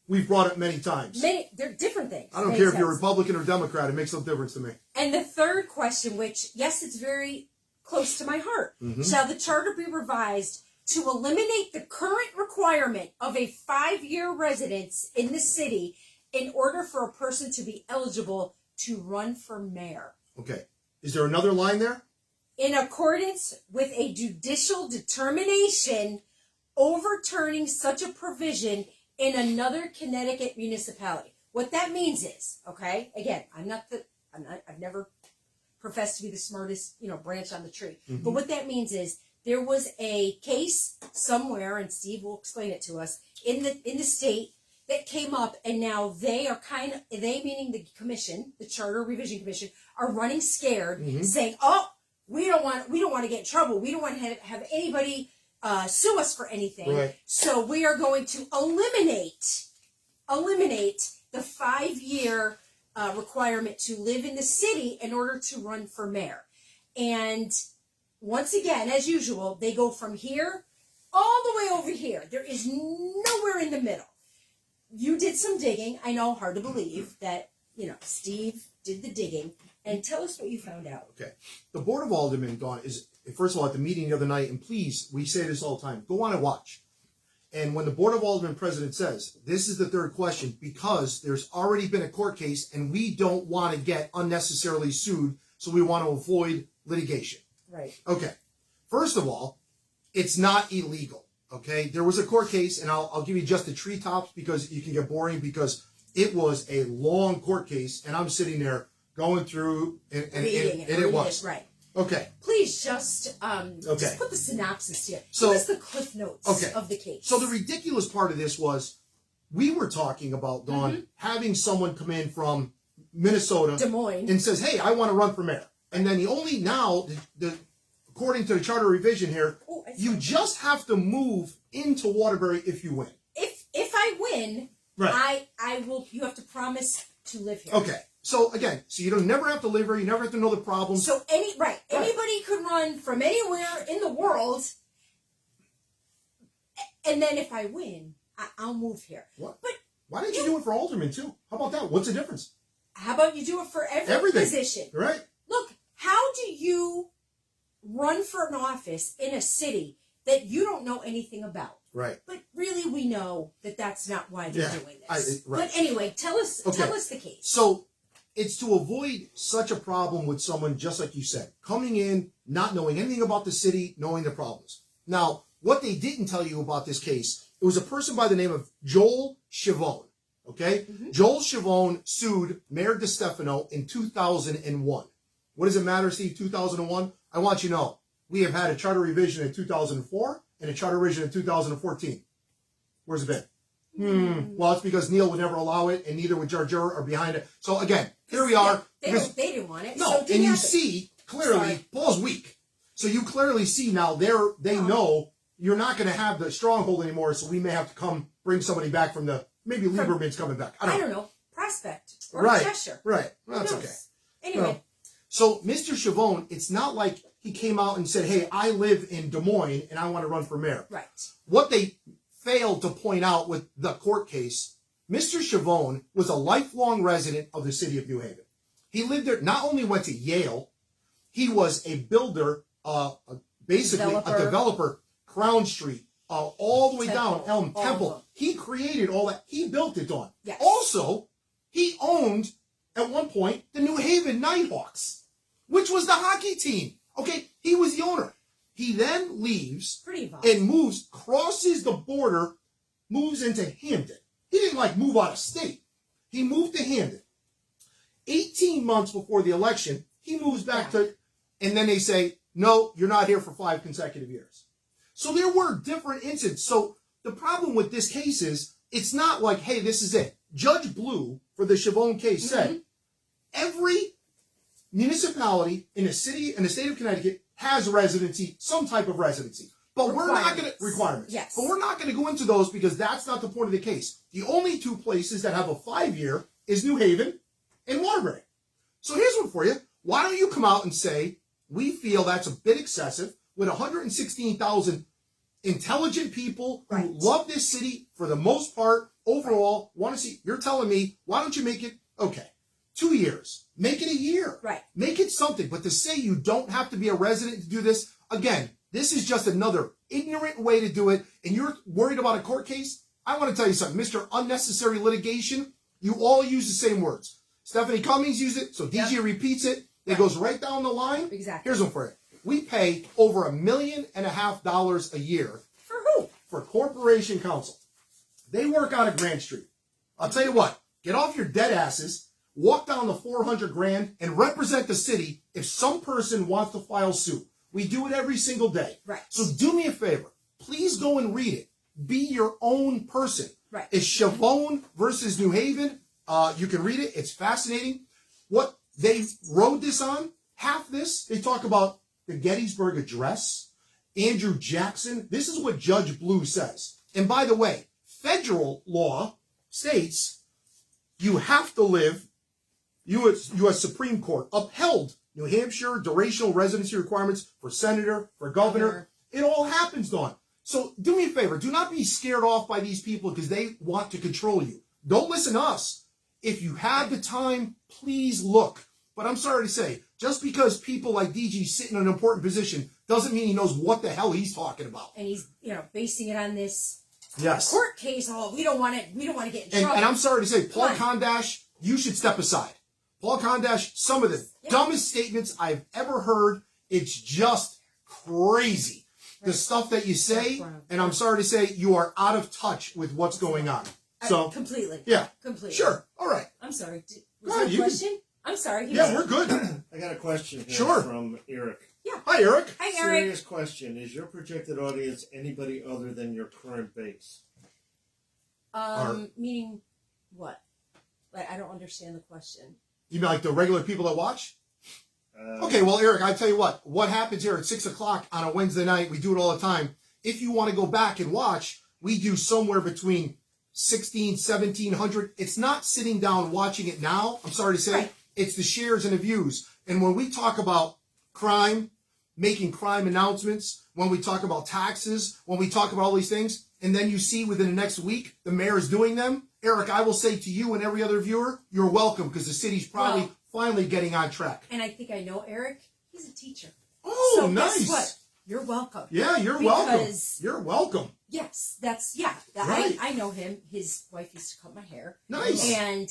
We've brought it many times. They're different things. I don't care if you're Republican or Democrat. It makes no difference to me. And the third question, which, yes, it's very close to my heart. Mm-hmm. Shall the charter be revised to eliminate the current requirement of a 5-year residence in the city in order for a person to be eligible to run for mayor? Okay. Is there another line there? In accordance with a judicial determination overturning such a provision in another Connecticut municipality. What that means is, okay, again, I've never professed to be the smartest, branch on the tree. Mm-hmm. But what that means is there was a case somewhere, and Steve will explain it to us, in the state that came up, and now they are they meaning the commission, the Charter Revision Commission, are running scared, saying, oh, we don't want to get in trouble. We don't want to have anybody sue us for anything. Right. So we are going to eliminate the 5-year requirement to live in the city in order to run for mayor. And once again, as usual, they go from here all the way over here. There is nowhere in the middle. You did some digging. I know, hard to believe that, Steve did the digging. And tell us what you found out. Okay. The Board of Aldermen, Dawn, is, first of all, at the meeting the other night, and please, we say this all the time, go on and watch. And when the Board of Aldermen president says, this is the third question, because there's already been a court case, and we don't want to get unnecessarily sued, so we want to avoid litigation. Right. Okay. First of all, it's not illegal. Okay. There was a court case, and I'll give you just the treetops because you can get boring, because it was a long court case, and I'm sitting there going through, and it was. Right. Okay. Please just put the synopsis here. So, give us the cliff notes of the case. So the ridiculous part of this was, we were talking about, Dawn, having someone come in from Minnesota, Des Moines, and says, hey, I want to run for mayor. And then according to the charter revision here, you just have to move into Waterbury if you win. If I win, right. I will. You have to promise to live here. Okay. So again, you don't never have to live here. You never have to know the problems. So anybody could run from anywhere in the world, and then if I win, I'll move here. What? But why didn't you do it for alderman too? How about that? What's the difference? How about you do it for every position? Right. Look, how do you run for an office in a city that you don't know anything about? Right. But really, we know that that's not why they're doing this. Right. But anyway, tell us the case. So it's to avoid such a problem with someone, just like you said, coming in, not knowing anything about the city, knowing the problems. Now, what they didn't tell you about this case, it was a person by the name of Joel Chavone. Okay? Joel Chavone sued Mayor DeStefano in 2001. What does it matter, Steve, 2001? I want you to know, we have had a charter revision in 2004 and a charter revision in 2014. Where's it been? Well, it's because Neil would never allow it, and neither would George are behind it. So again, here we are. They didn't want it. No, so and you see clearly Paul's weak. So you clearly see now they know you're not going to have the stronghold anymore. So we may have to come bring somebody back from maybe Lieberman's coming back. I don't know. Prospect or Cheshire. Right. Well, that's okay. Anyway. Well, so Mr. Chavone, it's not like he came out and said, hey, I live in Des Moines and I want to run for mayor. Right. What they failed to point out with the court case, Mr. Chavone was a lifelong resident of the city of New Haven. He lived there, not only went to Yale, he was a builder, basically a developer, Crown Street, all the way down Elm Temple. He created all that. He built it, Dawn. Yes. Also, he owned, at one point, the New Haven Nighthawks, which was the hockey team. Okay, he was the owner. He then leaves and crosses the border, moves into Hampton. He didn't move out of state. He moved to Hampton. 18 months before the election, he moves back and then they say, no, you're not here for 5 consecutive years. So there were different incidents. So the problem with this case is, it's not like, hey, this is it. Judge Blue, for the Chavone case, said, every municipality in the state of Connecticut has residency, some type of residency. But we're not going to, requirements. Yes. But we're not going to go into those because that's not the point of the case. The only 2 places that have a 5-year is New Haven and Waterbury. So here's one for you. Why don't you come out and say, we feel that's a bit excessive with 116,000 intelligent people who love this city for the most part, overall, want to see, you're telling me, why don't you make it, 2 years. Make it a year. Right. Make it something. But to say you don't have to be a resident to do this, again, this is just another ignorant way to do it. And you're worried about a court case? I want to tell you something. Mr. Unnecessary Litigation, you all use the same words. Stephanie Cummings used it, so DJ repeats it. It goes right down the line. Exactly. Here's one for you. We pay over $1.5 million a year. For who? For Corporation Counsel. They work out of Grant Street. I'll tell you what. Get off your dead asses. Walk down the $400,000 and represent the city if some person wants to file suit. We do it every single day. Right. So do me a favor. Please go and read it. Be your own person. Right. It's Chavone versus New Haven. You can read it. It's fascinating. What they wrote this on, half this, they talk about the Gettysburg Address, Andrew Jackson. This is what Judge Blue says. And by the way, federal law states you have to live, U.S. Supreme Court upheld New Hampshire durational residency requirements for senator, for governor. It all happens, Dawn. So do me a favor. Do not be scared off by these people because they want to control you. Don't listen to us. If you have the time, please look. But I'm sorry to say, just because people like DG sit in an important position doesn't mean he knows what the hell he's talking about. And he's, basing it on this Yes. court case. Oh, we don't want to get in trouble. And I'm sorry to say, Paul Kondash, you should step aside. Paul Kondash, some of the dumbest statements I've ever heard. It's just crazy. The stuff that you say, and I'm sorry to say, you are out of touch with what's going on. So completely. yeah, Completely. sure. All right. I'm sorry. Was Go there ahead, a you can- question? I'm sorry. Yeah, we're good. I got a question here Sure. from Eric. Hi, Eric. Hi, Eric. Serious question. Is your projected audience anybody other than your current base? Meaning what? Like, I don't understand the question. You mean like the regular people that watch? Uh, Okay, well, Eric, I tell you what happens here at 6 o'clock on a Wednesday night, we do it all the time. If you want to go back and watch, we do somewhere between 1,700. It's not sitting down watching it now, I'm sorry to say. Right. It's the shares and the views. And when we talk about crime, making crime announcements, when we talk about taxes, when we talk about all these things, and then you see within the next week the mayor is doing them, Eric, I will say to you and every other viewer, you're welcome, because the city's probably finally getting on track. And I think I know Eric. He's a teacher. Oh, so nice. Guess what? You're welcome. Yeah, you're welcome. Because- You're welcome. Yes, Right. I know him. His wife used to cut my hair. Nice. And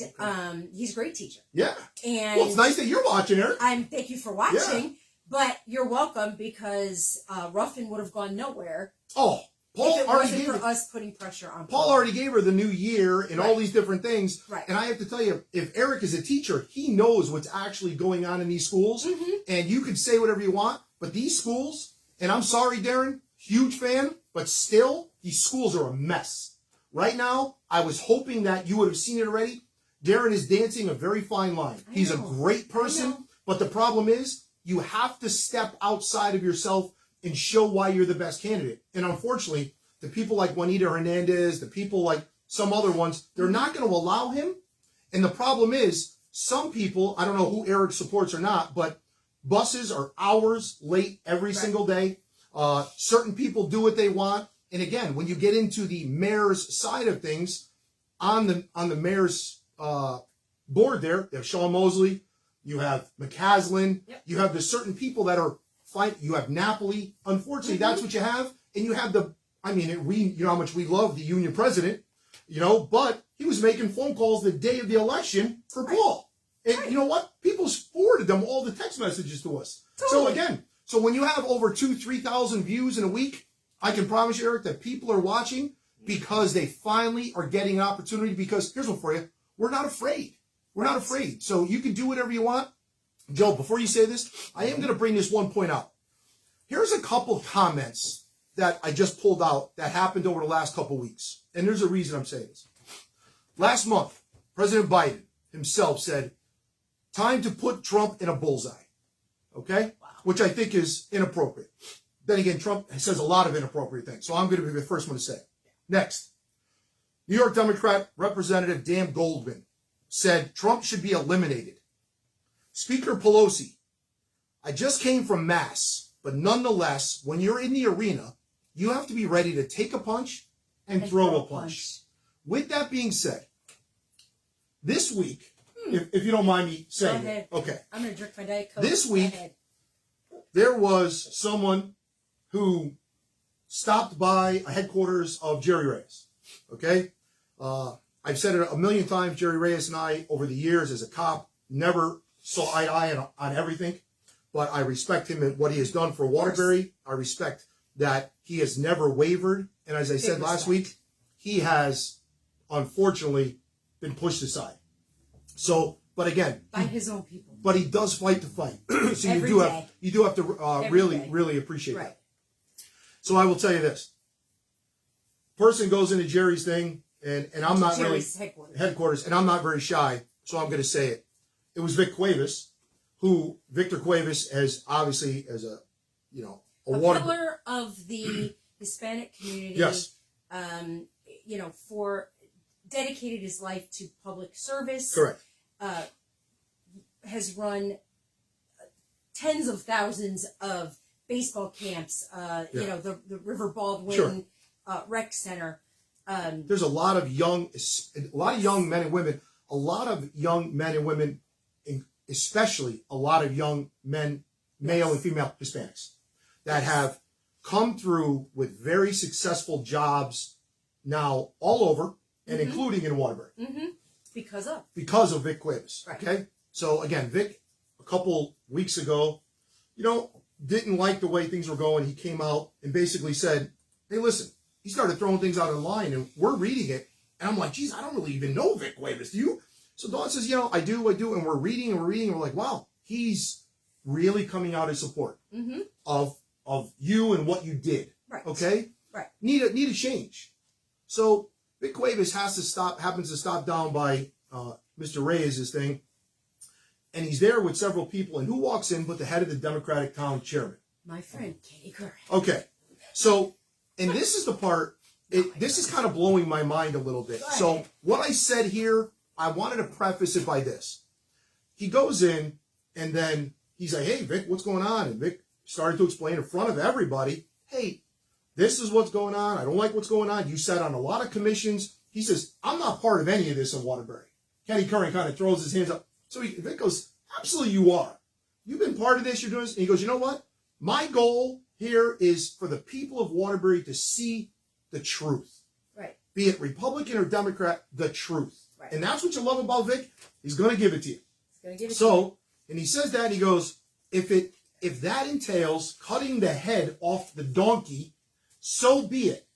he's a great teacher. Yeah. And Well, it's nice that you're watching, Eric. thank you for watching, but you're welcome, because Ruffin would have gone nowhere Oh, Paul if it already wasn't gave for her, us putting pressure on Paul already gave her the new year and all Right. these different things. Right. And I have to tell you, if Eric is a teacher, he knows what's actually going on in these schools. Mm-hmm. And you can say whatever you want, but these schools, and I'm sorry, Darren, huge fan, but still, these schools are a mess. Right now, I was hoping that you would have seen it already. Darren is dancing a very fine line. I He's a know. great I person, know. but the problem is you have to step outside of yourself and show why you're the best candidate. And unfortunately, the people like Juanita Hernandez, the people like some other ones, they're not going to allow him. And the problem is, some people, I don't know who Eric supports or not, but buses are hours late every Right. single day. Certain people do what they want. And again, when you get into the mayor's side of things, on the mayor's board there, you have Sean Mosley, you have McCaslin, Yep. you have the certain people that are fight. You have Napoli. Unfortunately, that's what you have. And you have you know how much we love the union president, but he was making phone calls the day of the election for Right. Paul. And Right. you know what? People forwarded them all the text messages to us. Totally. So when you have over 3,000 views in a week, I can promise you, Eric, that people are watching because they finally are getting an opportunity. Because here's one for you. We're not afraid. We're not afraid. So you can do whatever you want. Joe, before you say this, I am going to bring this one point out. Here's a couple comments that I just pulled out that happened over the last couple weeks. And there's a reason I'm saying this. Last month, President Biden himself said, time to put Trump in a bullseye. Okay? Wow. Which I think is inappropriate. Then again, Trump says a lot of inappropriate things. So I'm going to be the first one to say it. Next. New York Democrat Representative Dan Goldman said Trump should be eliminated. Speaker Pelosi, I just came from Mass, but nonetheless, when you're in the arena, you have to be ready to take a punch and throw a punch. With that being said, this week, if you don't mind me saying Go ahead. it, okay, I'm going to drink my Diet Coke. This Go week- ahead. there was someone who stopped by a headquarters of Jerry Reyes. Okay? I've said it a million times, Jerry Reyes and I, over the years as a cop, never saw eye to eye on everything. But I respect him and what he has done for Waterbury. I respect that he has never wavered. And as I said last week, he has, unfortunately, been pushed aside. So, but again, By his own people. but he does fight the fight. So Every you day. do have to really, day. really appreciate Right. that. So I will tell you this. Person goes into Jerry's thing, and I'm not really Jerry's headquarters, and I'm not very shy, so I'm going to say it. It was Victor Cuevas has obviously as a water pillar of the Hispanic community. Yes. For dedicated his life to public service. Correct. Has run tens of thousands of baseball camps. The River Baldwin Sure. Rec Center. There's a lot of young men and women, especially a lot of young men, male and female Hispanics, that have come through with very successful jobs now all over, and including in Waterbury. Mm-hmm. Because of Vic Cuevas. Right. Okay? So again, Vic, a couple weeks ago, didn't like the way things were going. He came out and basically said, hey, listen, he started throwing things out online, and we're reading it, And I'm like, geez, I don't really even know Vic Cuevas. Do you? So Dawn says, you know, I do. And we're reading and we're like, wow, he's really coming out in support of you and what you did. Right. Okay? Right. Need a change. So Vic Cuevas happens to stop down by Mr. Reyes' thing. And he's there with several people. And who walks in but the head of the Democratic town chairman? My friend, Katie Curran. Okay. So, and this is the part, this is kind of blowing my mind a little bit. So what I said here, I wanted to preface it by this. He goes in and then he's like, hey, Vic, what's going on? And Vic started to explain in front of everybody, hey, this is what's going on. I don't like what's going on. You sat on a lot of commissions. He says, I'm not part of any of this in Waterbury. Kenny Curran kind of throws his hands up. So Vic goes, absolutely you are. You've been part of this. You're doing this. And he goes, you know what? My goal here is for the people of Waterbury to see the truth. Right. Be it Republican or Democrat, the truth. Right. And that's what you love about Vic. He's going to give it to you. He's going to give it to you. So, and he says that and he goes, if that entails cutting the head off the donkey, so be it.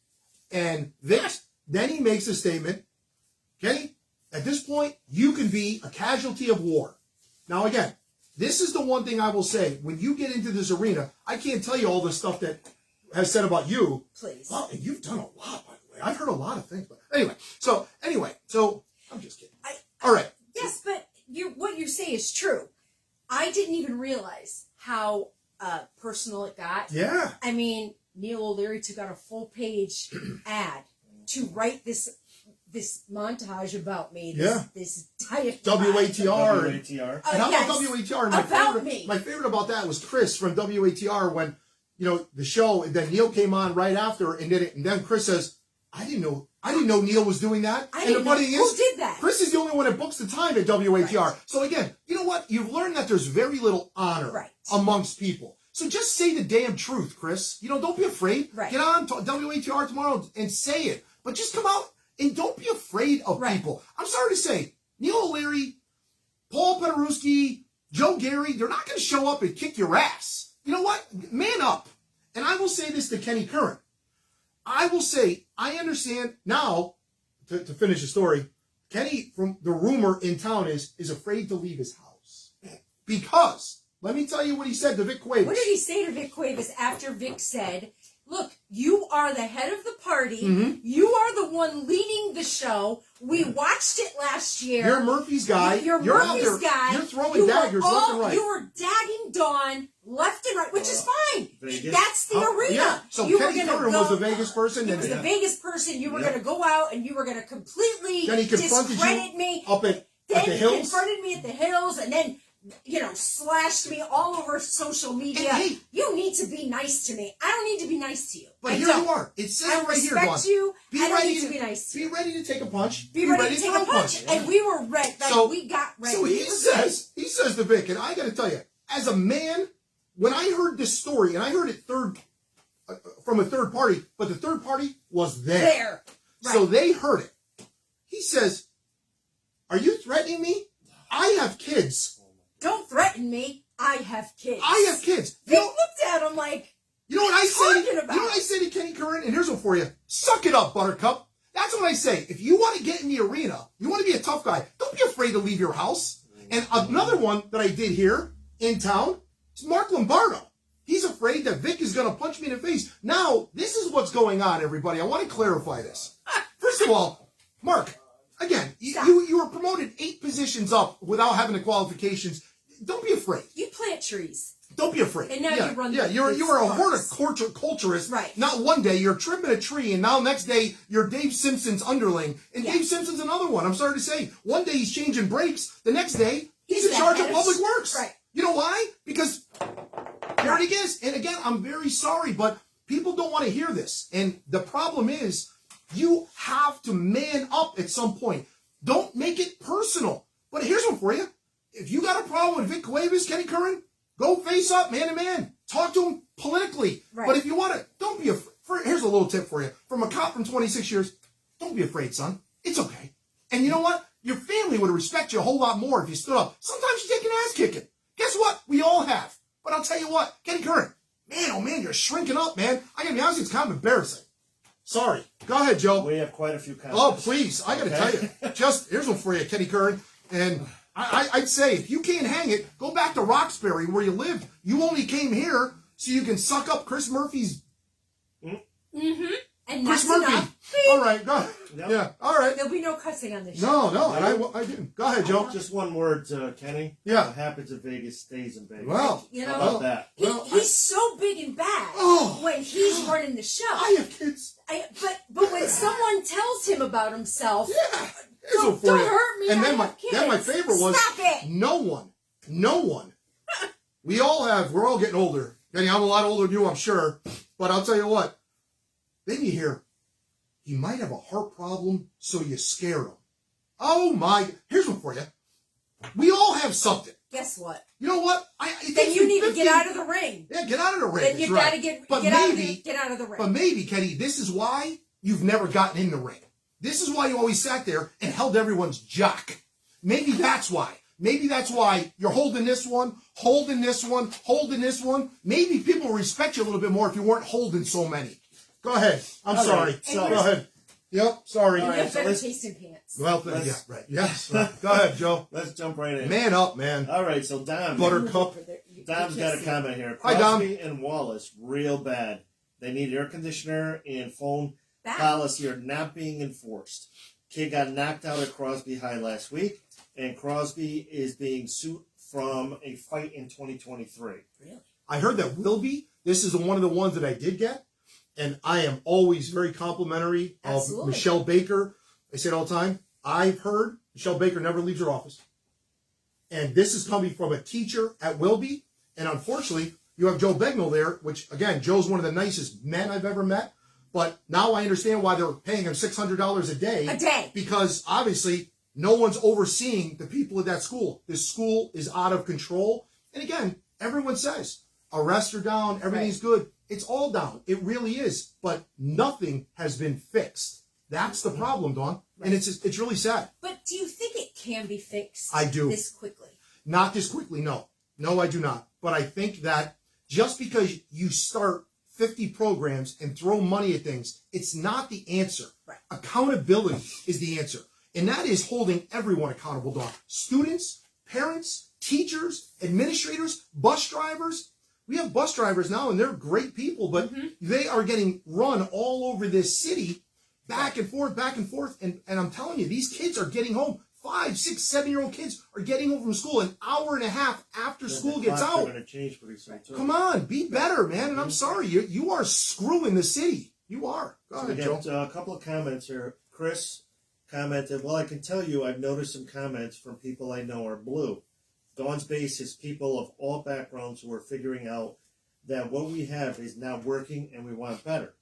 And Vic, then he makes a statement, Kenny, at this point, you can be a casualty of war. Now, again, this is the one thing I will say. When you get into this arena, I can't tell you all the stuff that has said about you. Please. Well, and you've done a lot, by the way. I've heard a lot of things. But anyway, so I'm just kidding. All right. Yes, but what you say is true. I didn't even realize how personal it got. Yeah. I mean, Neil O'Leary took out a full-page ad to write this montage about me. This diet. WATR. WATR. And how about WATR? About me. My favorite about that was Chris from WATR when, the show, and then Neil came on right after and did it. And then Chris says, I didn't know Neil was doing that. I didn't know. Who did that? Chris is the only one that books the time at WATR. Right. So again, you know what? You've learned that there's very little honor amongst people. So just say the damn truth, Chris. Don't be afraid. Right. Get on WATR tomorrow and say it. But just come out and don't be afraid of people. I'm sorry to say, Neil O'Leary, Paul Penarewski, Joe Gary, they're not going to show up and kick your ass. You know what? Man up. And I will say this to Kenny Curran. I will say, I understand now, to finish the story, Kenny, from the rumor in town, is afraid to leave his house. Because, let me tell you what he said to Vic Cuevas. What did he say to Vic Cuevas after Vic said, look, you are the head of the party. Mm-hmm. You are the one leading the show. We watched it last year. You're Murphy's guy. You're Murphy's out there, guy. You're throwing daggers left and right. You were dagging Dawn left and right, which is fine. Vegas. That's the arena. Yeah. So you Kenny Curran was the Vegas person. He was the Vegas person. You were going to go out and you were going to completely discredit me. Up at the hills. Confronted me at the hills and then slashed me all over social media. And hey, you need to be nice to me. I don't need to be nice to you. But here you are. It says it right here, Dawn. I respect you. I don't need to be be nice to you. Be ready to take a punch. Be ready to take a punch. And we were ready. We got ready. So he says to Vic, and I got to tell you, as a man, when I heard this story, and I heard it from a third party, but the third party was there. Right. So they heard it. He says, are you threatening me? I have kids. Don't threaten me. I have kids. I have kids. They looked at him like, you know what I say? You know what I say to Kenny Curran? And here's one for you. Suck it up, Buttercup. That's what I say. If you want to get in the arena, you want to be a tough guy, don't be afraid to leave your house. And another one that I did here in town is Mark Lombardo. He's afraid that Vic is going to punch me in the face. Now, this is what's going on, everybody. I want to clarify this. First of all, Mark, again, you were promoted 8 positions up without having the qualifications. Don't be afraid. You plant trees. Don't be afraid. And now you run you're a horticulturist. Right. Not one day you're trimming a tree, and now next day you're Dave Simpson's underling. And Dave Simpson's another one. I'm sorry to say. One day he's changing brakes. The next day he's in charge of public works. Right. You know why? Because there it is. And again, I'm very sorry, but people don't want to hear this. And the problem is, you have to man up at some point. Don't make it personal. But here's one for you. If you got a problem with Vic Cuevas, Kenny Curran, go face up, man to man. Talk to him politically. Right. But if you want to, don't be afraid. Here's a little tip for you. From a cop from 26 years, don't be afraid, son. It's okay. And you know what? Your family would respect you a whole lot more if you stood up. Sometimes you take an ass kicking. Guess what? We all have. But I'll tell you what, Kenny Curran, man, oh man, you're shrinking up, man. I gotta be honest, it's kind of embarrassing. Sorry. Go ahead, Joe. We have quite a few comments. Oh, please. I got to tell you. Just, here's one for you, Kenny Curran. And I'd say, if you can't hang it, go back to Roxbury where you lived. You only came here so you can suck up Chris Murphy's... Mm-hmm. And Chris that's Murphy. enough. All right, go ahead. Yep. Yeah, all right. There'll be no cussing on this show. No, and I didn't. Go ahead, Joe. Just one word, Kenny. Yeah. What happens in Vegas stays in Vegas. Well, You How know, about that? he's so big and bad Oh, when he's running the show. I have kids. But when someone tells him about himself, Yeah. Here's one for don't you. hurt me. And I then have kids. my favorite was Stop it. no one. We're all getting older. Kenny, I'm a lot older than you, I'm sure. But I'll tell you what. Then you hear, he might have a heart problem, so you scared him. Oh my! Here's one for you. We all have something. Guess what? You know what? Then you need to get out of the ring. Yeah, get out of the ring. Then you That's gotta right. get out of the ring. But maybe, Kenny, this is why you've never gotten in the ring. This is why you always sat there and held everyone's jock. Maybe that's why. Maybe that's why you're holding this one, holding this one, holding this one. Maybe people will respect you a little bit more if you weren't holding so many. Go ahead. I'm sorry. Right, so, go ahead. Yep, sorry. And All you right, have so better let's- taste in pants. Well, yeah, right. Yes. Right. Go ahead, Joe. Let's jump right in. Man up, man. All right, so Dom. Buttercup. Dom's got a comment here. Hi, Dom. Crosby and Wallace, real bad. They need air conditioner and phone Bad. policy are not being enforced. Kid got knocked out at Crosby High last week, and Crosby is being sued from a fight in 2023. Really? I heard that Wilby, this is one of the ones that I did get, and I am always very complimentary of Absolutely. Michelle Baker. I say it all the time. I've heard Michelle Baker never leaves her office. And this is coming from a teacher at Wilby, and unfortunately, you have Joe Begnell there, which, again, Joe's one of the nicest men I've ever met, but now I understand why they're paying him $600 a day. A day. Because, obviously, no one's overseeing the people at that school. This school is out of control. And again, everyone says, arrests are down, everything's good. It's all down. It really is. But nothing has been fixed. That's the problem, Dawn. And it's really sad. But do you think it can be fixed? I do. This quickly? Not this quickly, no. No, I do not. But I think that just because you start 50 programs and throw money at things, it's not the answer. Right. Accountability is the answer. And that is holding everyone accountable, Dawn. Students, parents, teachers, administrators, bus drivers. We have bus drivers now, and they're great people, but they are getting run all over this city, back and forth. And I'm telling you, these kids are getting home. 5, 6, 7-year-old kids are getting home from school an hour and a half after school gets out. They're going to change pretty soon, too. Come on, be better, man. And I'm sorry, you are screwing the city. You are. Go So we ahead, Joe. got a couple of comments here. Chris commented, well, I can tell you I've noticed some comments from people I know are blue. Dawn's base is people of all backgrounds who are figuring out that what we have is not working and we want better.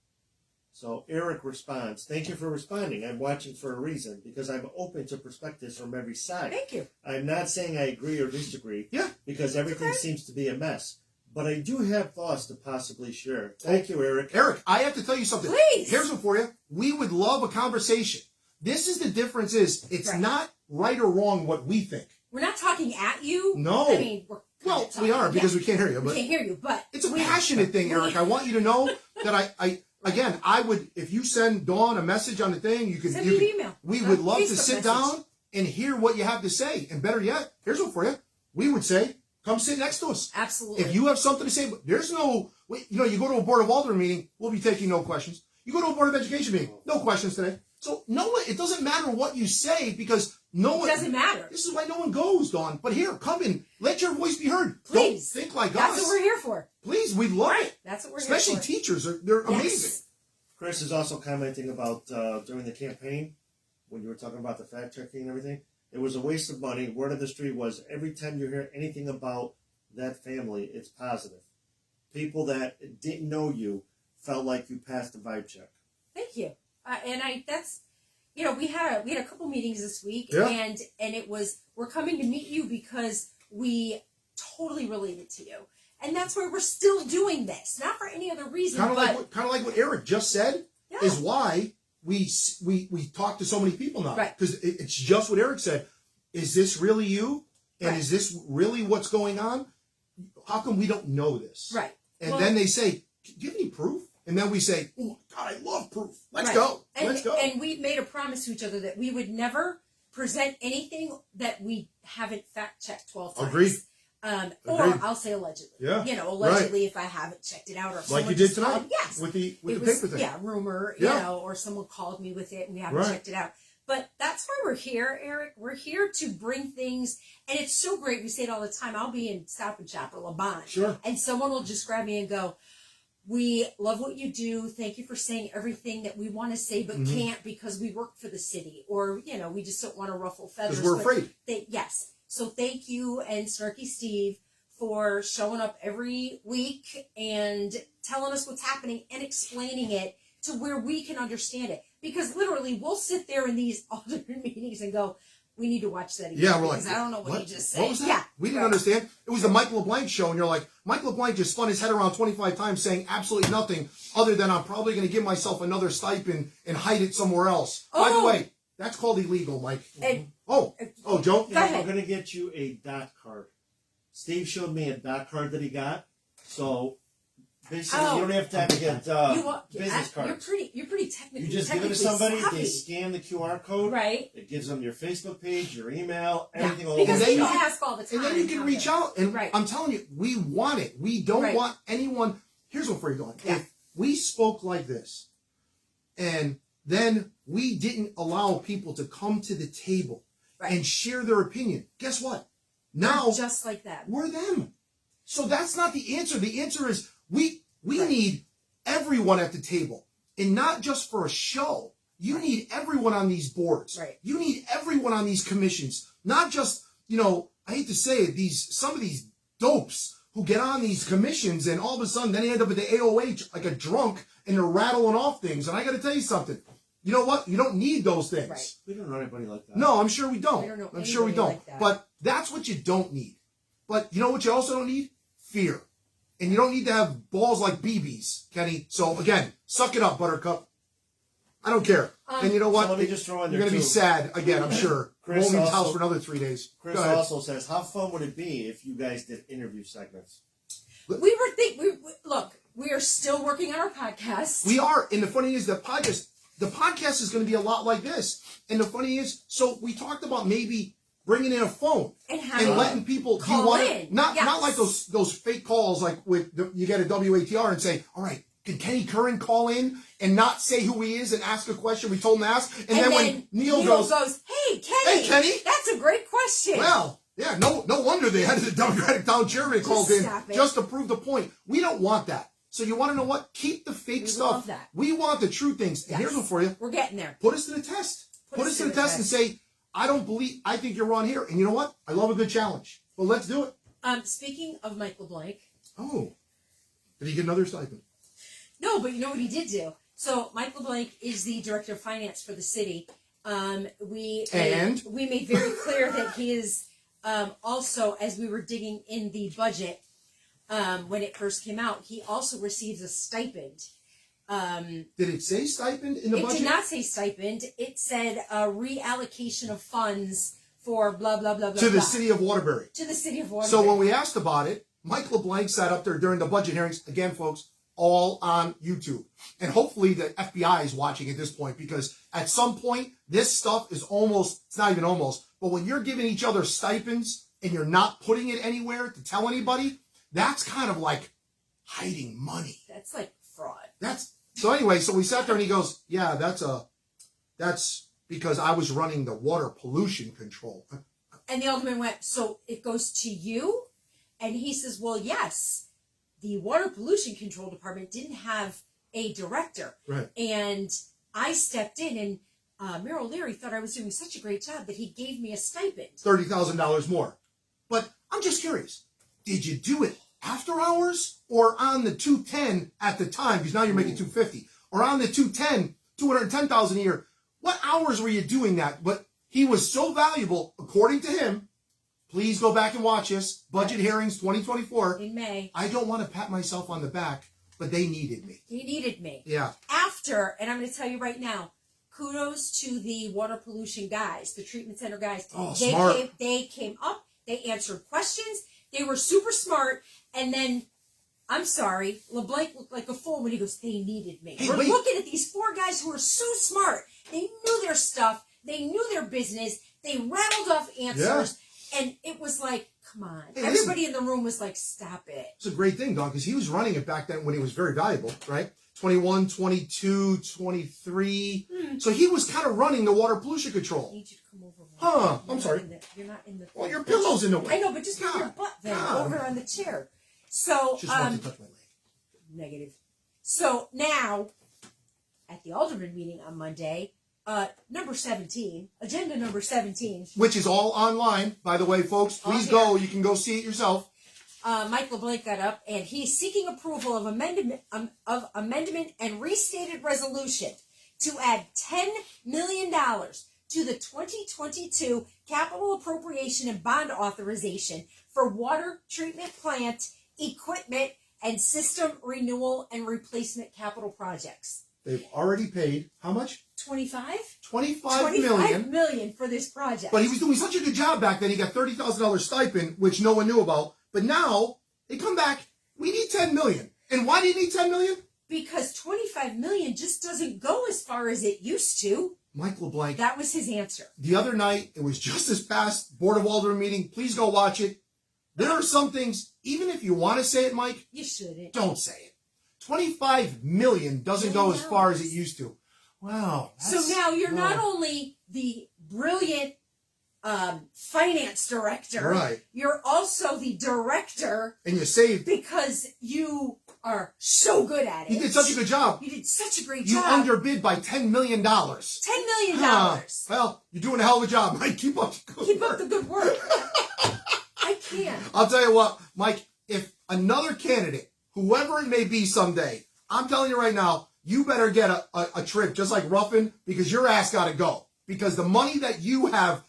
So Eric responds, thank you for responding. I'm watching for a reason because I'm open to perspectives from every side. Thank you. I'm not saying I agree or disagree Yeah. because everything seems to be a mess. But I do have thoughts to possibly share. Thank you, Eric. Eric, I have to tell you something. Please. Here's one for you. We would love a conversation. This is the difference is it's Right. not right or wrong what we think. We're not talking at you. No. I mean, we're Well, we are because we can't hear you. we But can't hear you, but it's a passionate thing, Eric. I want you to know that I would, if you send Dawn a message on the thing, you could. Send me an email. We would love to Facebook sit message. down and hear what you have to say. And better yet, here's one for you. We would say, come sit next to us. Absolutely. If you have something to say, there's no, you go to a Board of Aldermen meeting, we'll be taking no questions. You go to a Board of Education meeting, no questions today. So it doesn't matter what you say because no one. It doesn't matter. This is why no one goes, Dawn. But here, come in. Let your voice be heard. Please. Don't think like That's us. what we're here for. Please, we love it. That's what we're Especially here for. teachers. They're Yes. amazing. Chris is also commenting about during the campaign, when you were talking about the fact checking and everything, it was a waste of money. Word of the street was every time you hear anything about that family, it's positive. People that didn't know you felt like you passed the vibe check. Thank you. That's, we had a couple meetings this week, Yeah. and it was, we're coming to meet you because we totally related to you, and that's why we're still doing this, not for any other reason. Kind of like what Eric just said Yeah. is why we talk to so many people now. Right. Because it's just what Eric said. Is this really you? And Right. is this really what's going on? How come we don't know this? Right. And Well- then they say, do you have any proof? and then we say, oh, God, I love proof. Let's Right. go. And, Let's go. And we made a promise to each other that we would never present anything that we haven't fact checked 12 times. Agreed. Or Agreed. I'll say allegedly. Yeah. You know, allegedly if I haven't checked it out or Like someone you did just called- tonight. yes. With the It paper was, thing. yeah, rumor, Yeah. you know, or someone called me with it and we haven't Right. checked it out. But that's why we're here, Eric. We're here to bring things, and it's so great. We say it all the time. I'll be in Stop and Shop or Laban, Sure. and someone will just grab me and go, "We love what you do. Thank you for saying everything that we want to say, but can't because we work for the city, or you know, we just don't want to ruffle feathers." Because we're But afraid. yes. So thank you and Snarky Steve for showing up every week and telling us what's happening and explaining it to where we can understand it. Because literally, we'll sit there in these alternate meetings and go, "We need to watch that again." Yeah, we're like, because I don't know what he just said. What was that? Yeah, We didn't right. understand. It was the Mike LeBlanc show, and you're like, Mike LeBlanc just spun his head around 25 times saying absolutely nothing other than I'm probably going to give myself another stipend and hide it somewhere else. By the Oh. way, that's called illegal, Mike. And- Oh, Joe? Go ahead. We're going to get you a dot card. Steve showed me a dot card that he got. So basically, you don't have to get business cards. You're pretty technical. You just give it to somebody, savvy. they scan the QR code. Right. It gives them your Facebook page, your email, everything all Because over they the then shop. ask all the time. And then you can how reach to- out, and Right. I'm telling you, we want it. We don't Right. want anyone. Here's what we're going. Yeah. If we spoke like this, and then we didn't allow people to come to the table Right. and share their opinion, guess what? Now just like that. we're them. So that's not the answer. The answer is we Right. need everyone at the table, and not just for a show. You need everyone on these boards. Right. You need everyone on these commissions, not just, I hate to say it, some of these dopes who get on these commissions and all of a sudden then they end up at the AOH like a drunk and they're rattling off things. And I got to tell you something. You know what? You don't need those things. Right. We don't know anybody like that. No, I'm sure we don't. We don't know I'm sure we anybody don't. like that. But that's what you don't need. But you know what you also don't need? Fear. And you don't need to have balls like BBs, Kenny. So again, suck it up, Buttercup. I don't care. And you know what? So let me just throw in You're there, going to be too. sad again, I'm sure. Chris Roman's also- house for another 3 days. Chris Go ahead. also says, how fun would it be if you guys did interview segments? Look, we are still working on our podcast. We are. And the funny is the podcast is going to be a lot like this. And the funny is, so we talked about maybe bringing in a phone and and letting people call in. Not Yes. like those fake calls like you get a WATR and say, all right, can Kenny Curran call in and not say who he is and ask a question we told him to ask? And then when Neil goes, "Hey, Kenny, "Hey, Kenny, that's a great question." well, yeah, no wonder the head of the Democratic town chairman called in stop it. just to prove the point. We don't want that. So you want to know what? Keep the fake We stuff. love that. We want the true things. And Yes. here's one for you. We're getting there. Put us to the test. Put us to the test and say, I think you're wrong here. And you know what? I love a good challenge. Well, let's do it. Speaking of Mike LeBlanc, Oh. Did he get another stipend? no, but you know what he did do? So Mike LeBlanc is the director of finance for the city. We made very clear that he is also, as we were digging in the budget when it first came out, he also receives a stipend. Did it say stipend in the budget? It did not say stipend. It said a reallocation of funds for blah, blah, blah, blah, To the blah. city of Waterbury. To the city of Waterbury. So when we asked about it, Mike LeBlanc sat up there during the budget hearings. Again, folks, all on YouTube. And hopefully the FBI is watching at this point, because at some point, this stuff is it's not even almost, but when you're giving each other stipends and you're not putting it anywhere to tell anybody, that's kind of like hiding money. That's like fraud. So anyway, so we sat there and he goes, yeah, that's because I was running the water pollution control. And the alderman went, so it goes to you? And he says, well, yes, the water pollution control department didn't have a director. Right. And I stepped in, and Merrill Leary thought I was doing such a great job that he gave me a stipend. $30,000 more. But I'm just curious, did you do it after hours or on the 210 at the time? Because now you're making 250. Or on the 210,000 a year. What hours were you doing that? But he was so valuable, according to him. Please go back and watch this. Budget hearings 2024. In May. I don't want to pat myself on the back, but they needed me. He needed me. Yeah. After, and I'm going to tell you right now, kudos to the water pollution guys, the treatment center guys. Oh, smart. They came up, they answered questions, they were super smart, and then I'm sorry. LeBlanc looked like a fool when he goes, they needed me. Hey, We're wait. looking at these four guys who are so smart. They knew their stuff. They knew their business. They rattled off answers. And it was like, come on. Hey, Everybody in the room was like, stop it. It's a great thing, Don, because he was running it back then when he was very valuable, right? 21, 22, 23. So he was kind of running the water pollution I control. need you to come over. Huh, You're I'm not sorry. you're not in the... Well, your pillow's in the way. I know, but just move your butt then God. over on the chair. So, Just wanted to touch my leg. negative. So now, at the Alderman meeting on Monday, number 17, agenda number 17. Which is all online, by the way, folks. Please go. You can go see it yourself. Mike LeBlanc got up, and he's seeking approval of amendment and restated resolution to add $10 million to the 2022 capital appropriation and bond authorization for water treatment plant equipment and system renewal and replacement capital projects. They've already paid how much? 25 $25 million for this project. But he was doing such a good job back then. He got $30,000 stipend, which no one knew about. But now they come back. We need $10 million. And why do you need $10 million? Because $25 million just doesn't go as far as it used to. Mike LeBlanc. That was his answer. The other night, it was just this past Board of Aldermen meeting. Please go watch it. There are some things, even if you want to say it, Mike, You shouldn't. don't say it. $25 million doesn't go as far as it used to. Wow. So now you're not only the brilliant finance director, Right. you're also the director And you saved. because you are so good at it. You did such a good job. You did such a great You job. underbid by $10 million. $10 million. Well, you're doing a hell of a job, Mike. Keep up the good Keep work. up the good work. I can't. I'll tell you what, Mike, if another candidate, whoever it may be someday, I'm telling you right now, you better get a trip just like Ruffin, because your ass got to go. Because the money that you have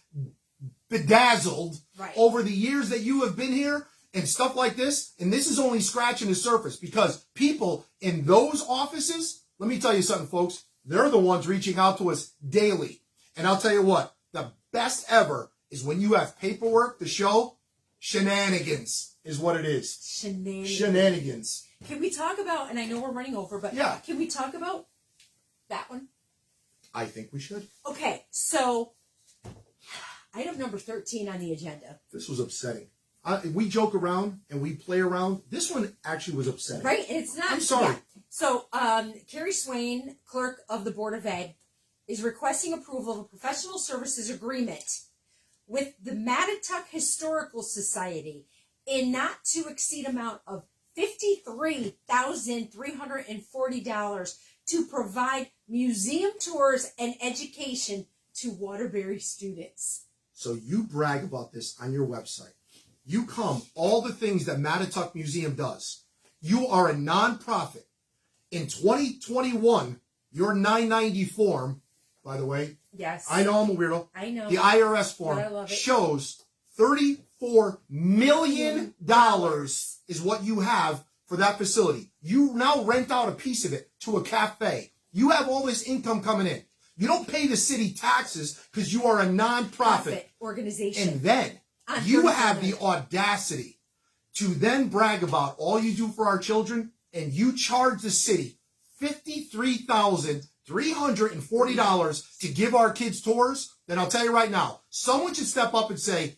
bedazzled over the years that you have been here and stuff like this, and this is only scratching the surface, because people in those offices, let me tell you something, folks, they're the ones reaching out to us daily. And I'll tell you what, the best ever is when you have paperwork to show. Shenanigans is what it is. Shenanigans. Can we talk about, and I know we're running over, but Yeah. Can we talk about that one? I think we should. Okay, so item number 13 on the agenda. This was upsetting. We joke around and we play around. This one actually was upsetting. Right? And it's not. I'm sorry. Yeah. So, Carrie Swain, clerk of the Board of Ed, is requesting approval of a professional services agreement with the Mattituck Historical Society in not to exceed amount of $53,340 to provide museum tours and education to Waterbury students. So you brag about this on your website. You come, all the things that Mattituck Museum does. You are a nonprofit. In 2021, your 990 form, by the way, Yes. I know I'm a weirdo. I know. The IRS form But I love it. shows $34 million is what you have for that facility. You now rent out a piece of it to a cafe. You have all this income coming in. You don't pay the city taxes because you are a nonprofit organization. And then you have the audacity to then brag about all you do for our children, and you charge the city $53,340 to give our kids tours. Then I'll tell you right now, someone should step up and say,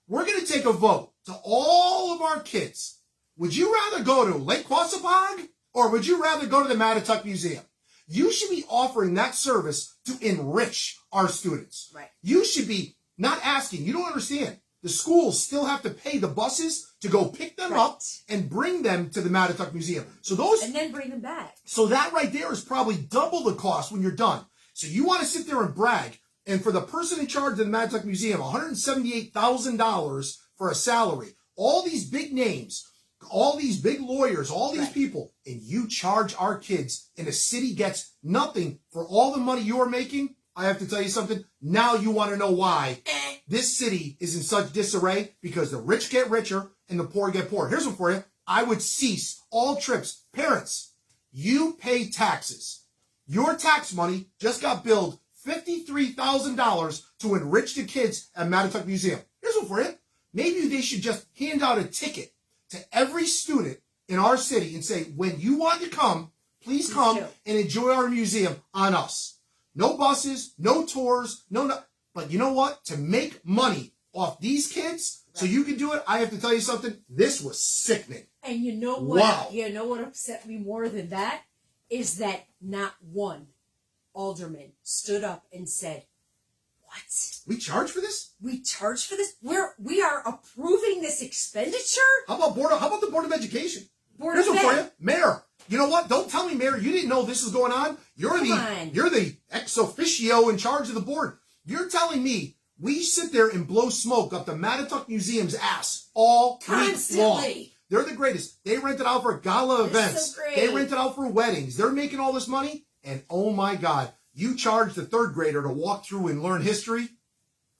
we're going to take a vote to all of our kids. Would you rather go to Lake Quassabog or would you rather go to the Mattituck Museum? You should be offering that service to enrich our students. Right. You should be not asking. You don't understand. The schools still have to pay the buses to go pick them up and bring them to the Mattituck Museum. So those, and then bring them back. So that right there is probably double the cost when you're done. So you want to sit there and brag, and for the person in charge of the Mattituck Museum, $178,000 for a salary. All these big names, all these big lawyers, all these people, and you charge our kids, and the city gets nothing for all the money you're making. I have to tell you something. Now you want to know why this city is in such disarray, because the rich get richer and the poor get poorer. Here's one for you. I would cease all trips. Parents, you pay taxes. Your tax money just got billed $53,000 to enrich the kids at Mattituck Museum. Here's one for you. Maybe they should just hand out a ticket to every student in our city and say, when you want to come, please come and enjoy our museum on us. No buses, no tours, no. But you know what? To make money off these kids, so you can do it, I have to tell you something. This was sickening. And you know what? Wow. You know what upset me more than that is that not one alderman stood up and said, "What? We charge for this? We charge for this? We are approving this expenditure?" How about the Board of Education? Here's one for you, Mayor. You know what? Don't tell me, Mayor, you didn't know this was going on. You're the ex officio in charge of the board. You're telling me we sit there and blow smoke up the Mattatuck Museum's ass all week long. They're the greatest. They rent it out for gala events. So great. They rent it out for weddings. They're making all this money. And oh my God, you charge the third grader to walk through and learn history?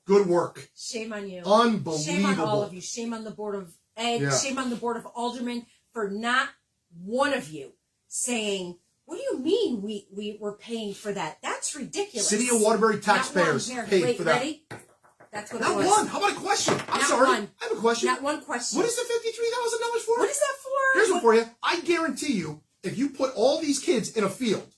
Good work. Shame on you. Unbelievable. Shame on all of you. Shame on the Board of Ed. Yeah. Shame on the Board of Aldermen for not one of you saying, "What do you mean we were paying for that? That's ridiculous." City of Waterbury taxpayers paid for that. Ready? That's what Not it was. one. How about a question? I'm sorry. I have a question. Not one question. What is the $53,000 for? What is that for? Here's one for you. I guarantee you, if you put all these kids in a field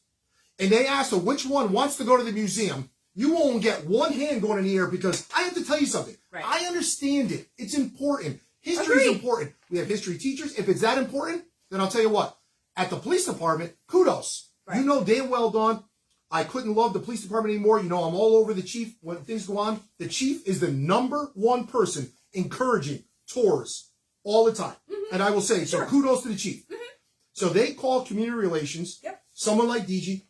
and they ask them which one wants to go to the museum, you won't get one hand going in the air, because I have to tell you something. Right. I understand it. It's important. History is important. We have history teachers. If it's that important, then I'll tell you what. At the police department, kudos. Right. You know damn well, Dawn, I couldn't love the police department anymore. You know, I'm all over the chief when things go on. The chief is the #1 person encouraging tours all the time. Mm-hmm. And I will say, so kudos to the chief. Mm-hmm. So they call community relations, someone like DG.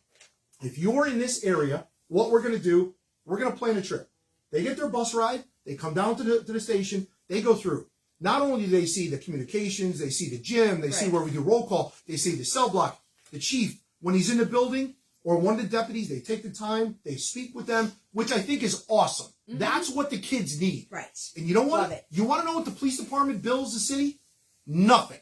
If you're in this area, what we're going to do, we're going to plan a trip. They get their bus ride. They come down to the station. They go through. Not only do they see the communications, they see the gym, they see where we do roll call, they see the cell block. The chief, when he's in the building, or one of the deputies, they take the time, they speak with them, which I think is awesome. Mm-hmm. That's what the kids need. Right. And you know what? You want to know what the police department bills the city? Nothing.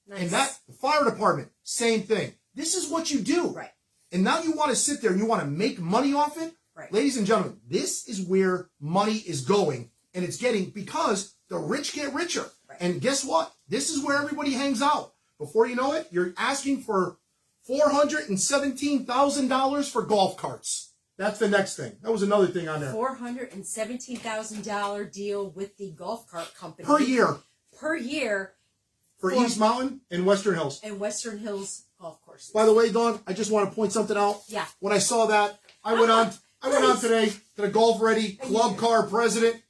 Nice. And the fire department, same thing. This is what you do. Right. And now you want to sit there and you want to make money off it? Right. Ladies and gentlemen, this is where money is going. And it's getting, because the rich get richer. Right. And guess what? This is where everybody hangs out. Before you know it, you're asking for $417,000 for golf carts. That's the next thing. That was another thing on there. $417,000 deal with the golf cart company. Per year. Per year. For East Mountain and Western Hills. And Western Hills golf courses. By the way, Dawn, I just want to point something out. Yeah. When I saw that, I went on today to the Golf Ready Club Car Precedent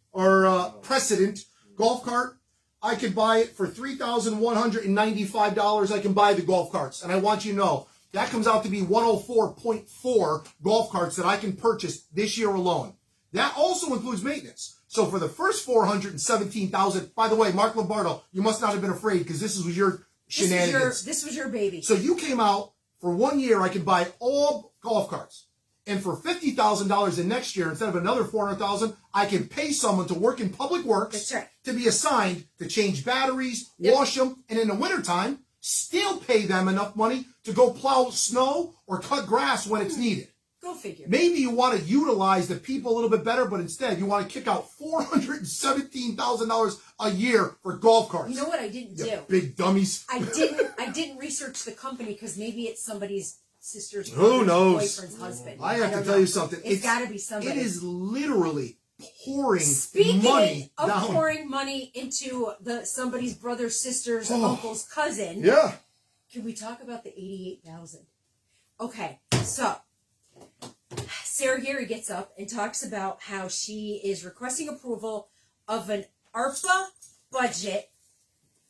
golf cart. I could buy it for $3,195. I can buy the golf carts. And I want you to know, that comes out to be 104.4 golf carts that I can purchase this year alone. That also includes maintenance. So for the first $417,000, by the way, Mark Lombardo, you must not have been afraid, because this was your shenanigans. This was your baby. So you came out, for 1 year, I could buy all golf carts. And for $50,000 in next year, instead of another $400,000, I can pay someone to work in public works to be assigned to change batteries, wash them, and in the wintertime, still pay them enough money to go plow snow or cut grass when it's needed. Go figure. Maybe you want to utilize the people a little bit better, but instead you want to kick out $417,000 a year for golf carts. You know what I didn't do? Big dummies. I didn't research the company, because maybe it's somebody's sister's who knows boyfriend's husband. I have to tell you something. It's got to be somebody. It is literally pouring pouring money into somebody's brother, sister's, uncle's cousin. Yeah. Can we talk about the $88,000? Okay, so Sarah Geary gets up and talks about how she is requesting approval of an ARPA budget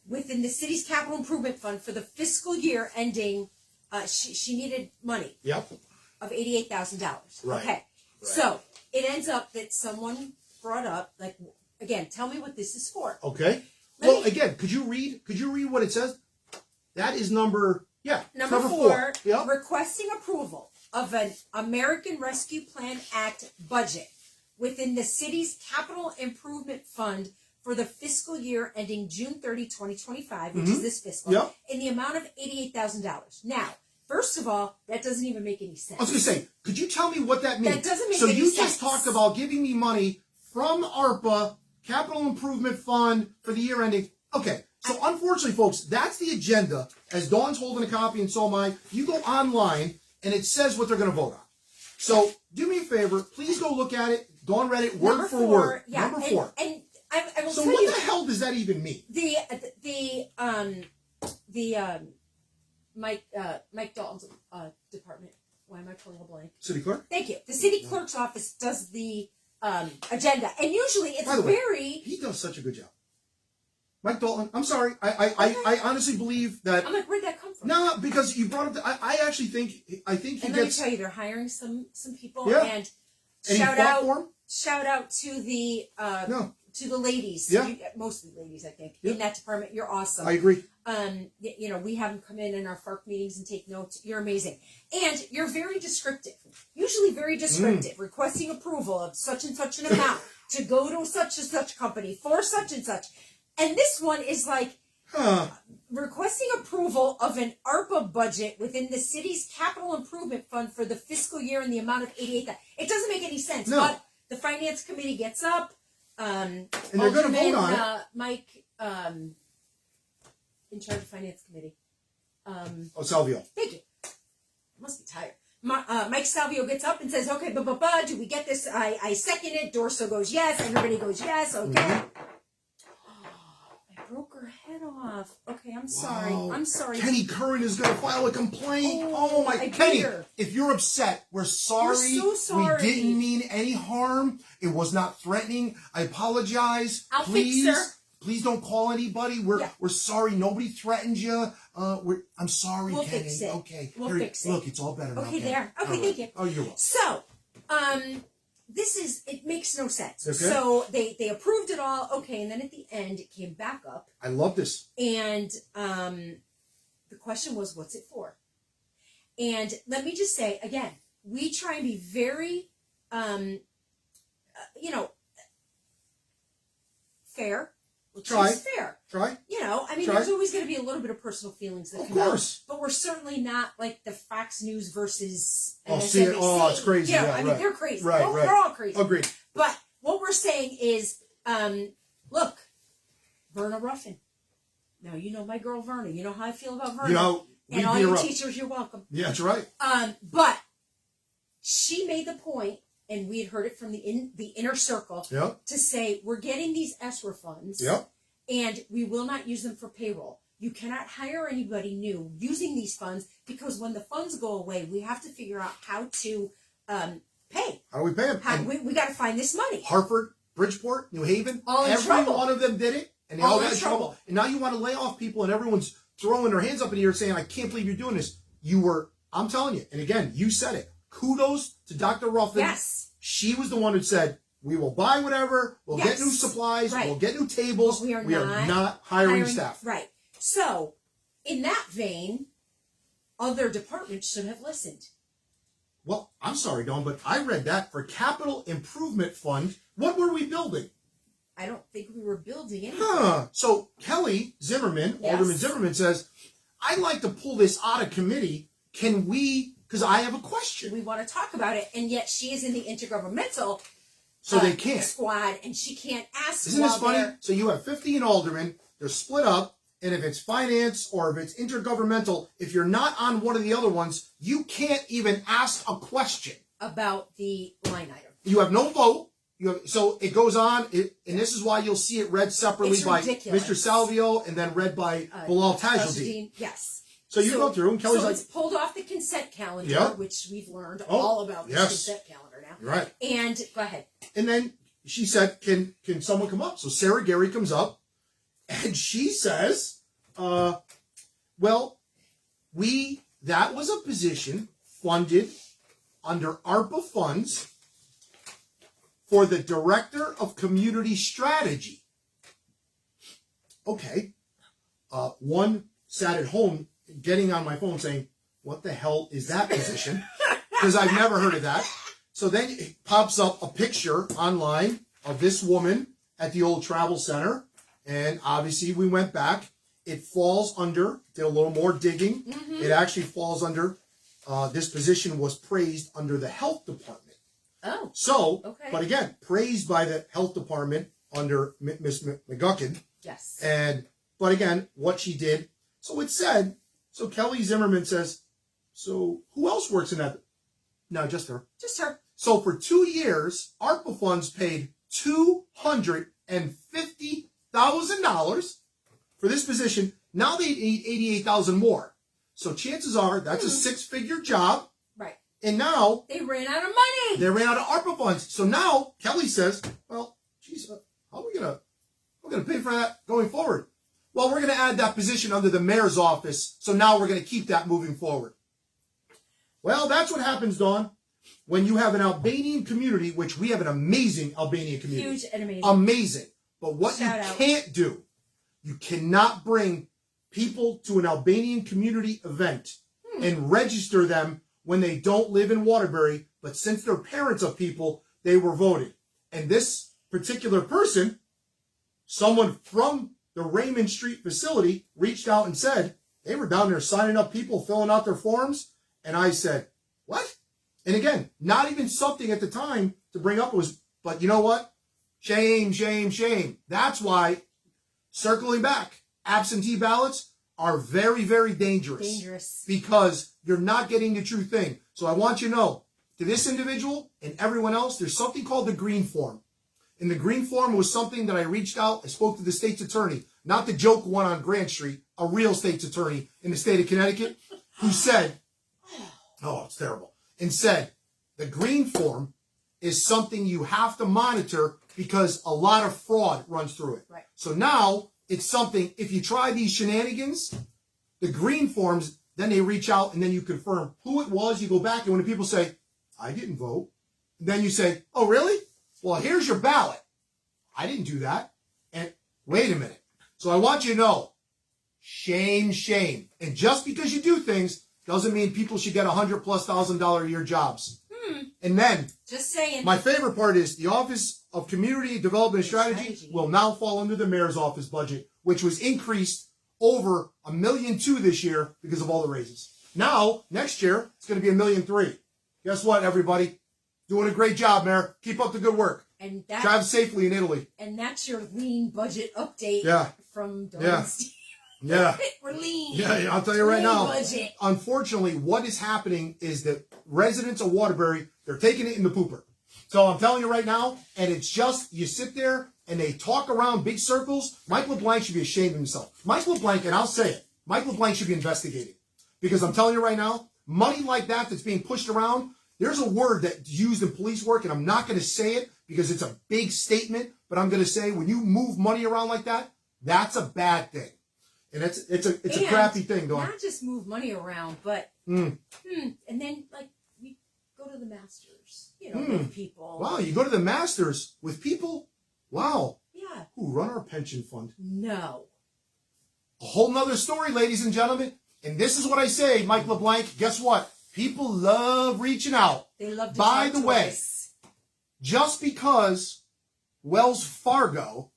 within the city's capital improvement fund for the fiscal year ending. She needed money. Yep. Of $88,000. Right. Okay. Right. So it ends up that someone brought up, like, again, tell me what this is for. Okay. Again, could you read what it says? That is number 4. Yep. Requesting approval of an American Rescue Plan Act budget within the city's capital improvement fund for the fiscal year ending June 30, 2025, which is this fiscal, in the amount of $88,000. Now, first of all, that doesn't even make any sense. I was going to say, could you tell me what that means? That doesn't make any sense. So you just talked about giving me money from ARPA, Capital Improvement Fund, for the year ending. Okay, so unfortunately, folks, that's the agenda. As Dawn's holding a copy and so am I, you go online and it says what they're going to vote on. So do me a favor, please go look at it. Dawn read it word for word. Yeah, Number 4. And I will So tell what you, the hell does that even mean? Mike Dalton's department. Why am I pulling a blank? City clerk? Thank you. The city clerk's office does the agenda, and usually it's By the way, very. he does such a good job. Mike Dalton, I'm sorry. I honestly believe that. I'm like, where'd that come from? No, because you brought up. I actually think he And gets. let me tell you, they're hiring some people, Yeah. and And he fought for him? shout out to the to the ladies. Yeah. Mostly ladies, I think, Yeah. in that department. You're awesome. I agree. You know, we have them come in our FARC meetings and take notes. You're amazing. And you're very descriptive, usually very descriptive, requesting approval of such and such an amount to go to such and such company for such and such. And this one is like requesting approval of an ARPA budget within the city's capital improvement fund for the fiscal year in the amount of $88,000. It doesn't make any sense. No. But the finance committee gets up. And they're going to vote on it. Mike, in charge of finance committee. Salvio. Thank you. I must be tired. Mike Salvio gets up and says, okay, do we get this? I second it. Dorso goes yes. Everybody goes yes. Okay. I broke her head off. Okay, I'm sorry. Wow. I'm sorry. Kenny Curran is going to file a complaint. Oh, my. I Kenny, beat her. if you're upset, we're sorry. We're so sorry. We didn't mean any harm. It was not threatening. I apologize. I'll Please. fix her. Please don't call anybody. We're sorry. Nobody threatened you. I'm sorry, We'll Kenny. fix it. Okay. We'll fix it. Look, it's all better now. Okay, Kenny. there. Okay, All right. thank you. Oh, you're welcome. So, it makes no sense. Okay. So they approved it all. Okay, and then at the end it came back up. I love this. And the question was, what's it for? And let me just say again, we try and be very, fair. We'll Try. choose fair. Try. You know, I mean, Try. there's always going to be a little bit of personal feelings that Of come out. course. But we're certainly not like the Fox News versus MSNBC. It's crazy. You know, Yeah, I mean, right. they're crazy. Right, Well, right. They're all crazy. Agreed. But what we're saying is, look, Verna Ruffin. Now, you know my girl Verna. You know how I feel about Verna. You know, and all you teachers, you're welcome. Yeah, that's right. But she made the point, and we had heard it from the inner circle, Yep. to say, we're getting these ESSER funds, Yep. and we will not use them for payroll. You cannot hire anybody new using these funds, because when the funds go away, we have to figure out how to pay. How do we pay them? We got to find this money. Hartford, Bridgeport, New Haven, All in every trouble. one of them did it, and they all got in trouble. And now you want to lay off people, and everyone's throwing their hands up in the air saying, I can't believe you're doing this. I'm telling you, and again, you said it. Kudos to Dr. Ruffin. Yes. She was the one who said, we will buy whatever, we'll get new supplies, Right. we'll get new tables. But we are not hiring staff. Right. So, in that vein, other departments should have listened. Well, I'm sorry, Dawn, but I read that for capital improvement fund. What were we building? I don't think we were building anything. So Kelly Zimmerman, Yes. Alderman Zimmerman says, I'd like to pull this out of committee. Can we, because I have a question. We want to talk about it, and yet she is in the intergovernmental So they can't. squad, and she can't ask. Isn't this funny? So you have 15 aldermen, they're split up, and if it's finance or if it's intergovernmental, if you're not on one of the other ones, you can't even ask a question. About the line item. You have no vote. So it goes on, and this is why you'll see it read separately It's by ridiculous. Mr. Salvio and then read by Bilal Tajudeen. Yes. So you go through, and Kelly's it's pulled off the consent calendar, Yeah. which we've learned all about this consent calendar now. Right. And go ahead. And then she said, can someone come up? So Sarah Gary comes up, and she says, that was a position funded under ARPA funds for the Director of Community Strategy. Okay. One sat at home getting on my phone saying, what the hell is that position? Because I've never heard of that. So then it pops up a picture online of this woman at the old travel center. And obviously we went back. It falls under, did a little more digging. Mm-hmm. It actually falls under, this position was praised under the health department. Oh. So, okay. But again, praised by the health department under Miss McGuckin. Yes. And But again, what she did. So it said, so Kelly Zimmerman says, so who else works in that? No, just her. Just her. So for 2 years, ARPA funds paid $250,000 for this position. Now they need $88,000 more. So chances are that's a 6-figure job. Right. And now they ran out of money. They ran out of ARPA funds. So now Kelly says, well, geez, how are we gonna pay for that going forward? Well, we're gonna add that position under the mayor's office. So now we're gonna keep that moving forward. Well, that's what happens, Dawn, when you have an Albanian community, which we have an amazing Albanian community. Huge and amazing. Amazing. But what Shout you out. can't do, you cannot bring people to an Albanian community event and register them when they don't live in Waterbury, but since they're parents of people, they were voted. And this particular person, someone from the Raymond Street facility, reached out and said, they were down there signing up people, filling out their forms. And I said, what? And again, not even something at the time to bring up was, but you know what? Shame, shame, shame. That's why, circling back, absentee ballots are very, very dangerous. Dangerous. Because you're not getting the true thing. So I want you to know, to this individual and everyone else, there's something called the green form. And the green form was something that I reached out, I spoke to the state's attorney, not the joke one on Grant Street, a real state's attorney in the state of Connecticut, who said, oh, it's terrible, and said, the green form is something you have to monitor because a lot of fraud runs through it. Right. So now it's something, if you try these shenanigans, the green forms, then they reach out and then you confirm who it was. You go back and when the people say, I didn't vote, then you say, oh, really? Well, here's your ballot. I didn't do that. And wait a minute. So I want you to know, shame, shame. And just because you do things doesn't mean people should get $100,000+ a year jobs. And then, just saying, my favorite part is the Office of Community Development and Strategy will now fall under the mayor's office budget, which was increased over $1.2 million this year because of all the raises. Now, next year, it's going to be $1.3 million. Guess what, everybody? Doing a great job, Mayor. Keep up the good work. And drive safely in Italy. And that's your lean budget update. From Dawn Yeah. Steve. Yeah. We're lean. Yeah, I'll tell you right now. Budget. Unfortunately, what is happening is that residents of Waterbury, they're taking it in the pooper. So I'm telling you right now, and it's just, you sit there and they talk around big circles. Mike LeBlanc should be ashamed of himself. Mike LeBlanc, and I'll say it, Mike LeBlanc should be investigated. Because I'm telling you right now, money like that that's being pushed around, there's a word that's used in police work, and I'm not going to say it because it's a big statement, but I'm going to say when you move money around like that, that's a bad thing. And it's a crappy thing, Dawn. Not just move money around, but and then like we go to the Masters, with people. Wow, you go to the Masters with people? Wow. Yeah. Who run our pension fund? No. A whole nother story, ladies and gentlemen. And this is what I say, Mike LeBlanc. Guess what? People love reaching out. They love to By talk the to way, us. just because Wells Fargo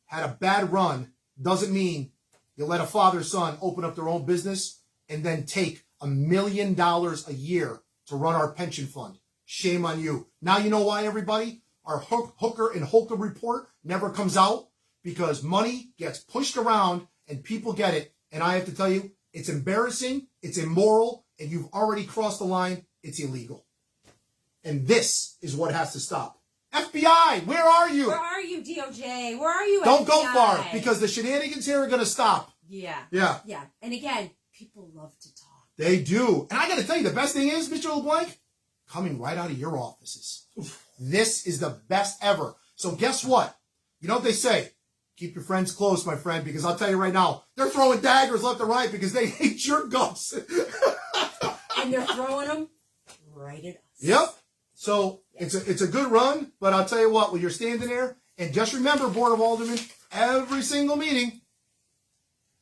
had a bad run doesn't mean you let a father-son open up their own business and then take $1 million a year to run our pension fund. Shame on you. Now you know why, everybody? Our Hooker and Holcomb report never comes out because money gets pushed around and people get it. And I have to tell you, it's embarrassing, it's immoral, and you've already crossed the line. It's illegal. And this is what has to stop. FBI, where are you? Where are you, DOJ? Where are you, Don't FBI? go far because the shenanigans here are going to stop. Yeah. Yeah. Yeah. And again, people love to talk. They do. And I got to tell you, the best thing is, Mr. LeBlanc, coming right out of your offices. This is the best ever. So guess what? You know what they say? Keep your friends close, my friend, because I'll tell you right now, they're throwing daggers left and right because they hate your guts. And they're throwing them right at us. Yep. So it's a good run, but I'll tell you what, when you're standing there, and just remember, Board of Aldermen, every single meeting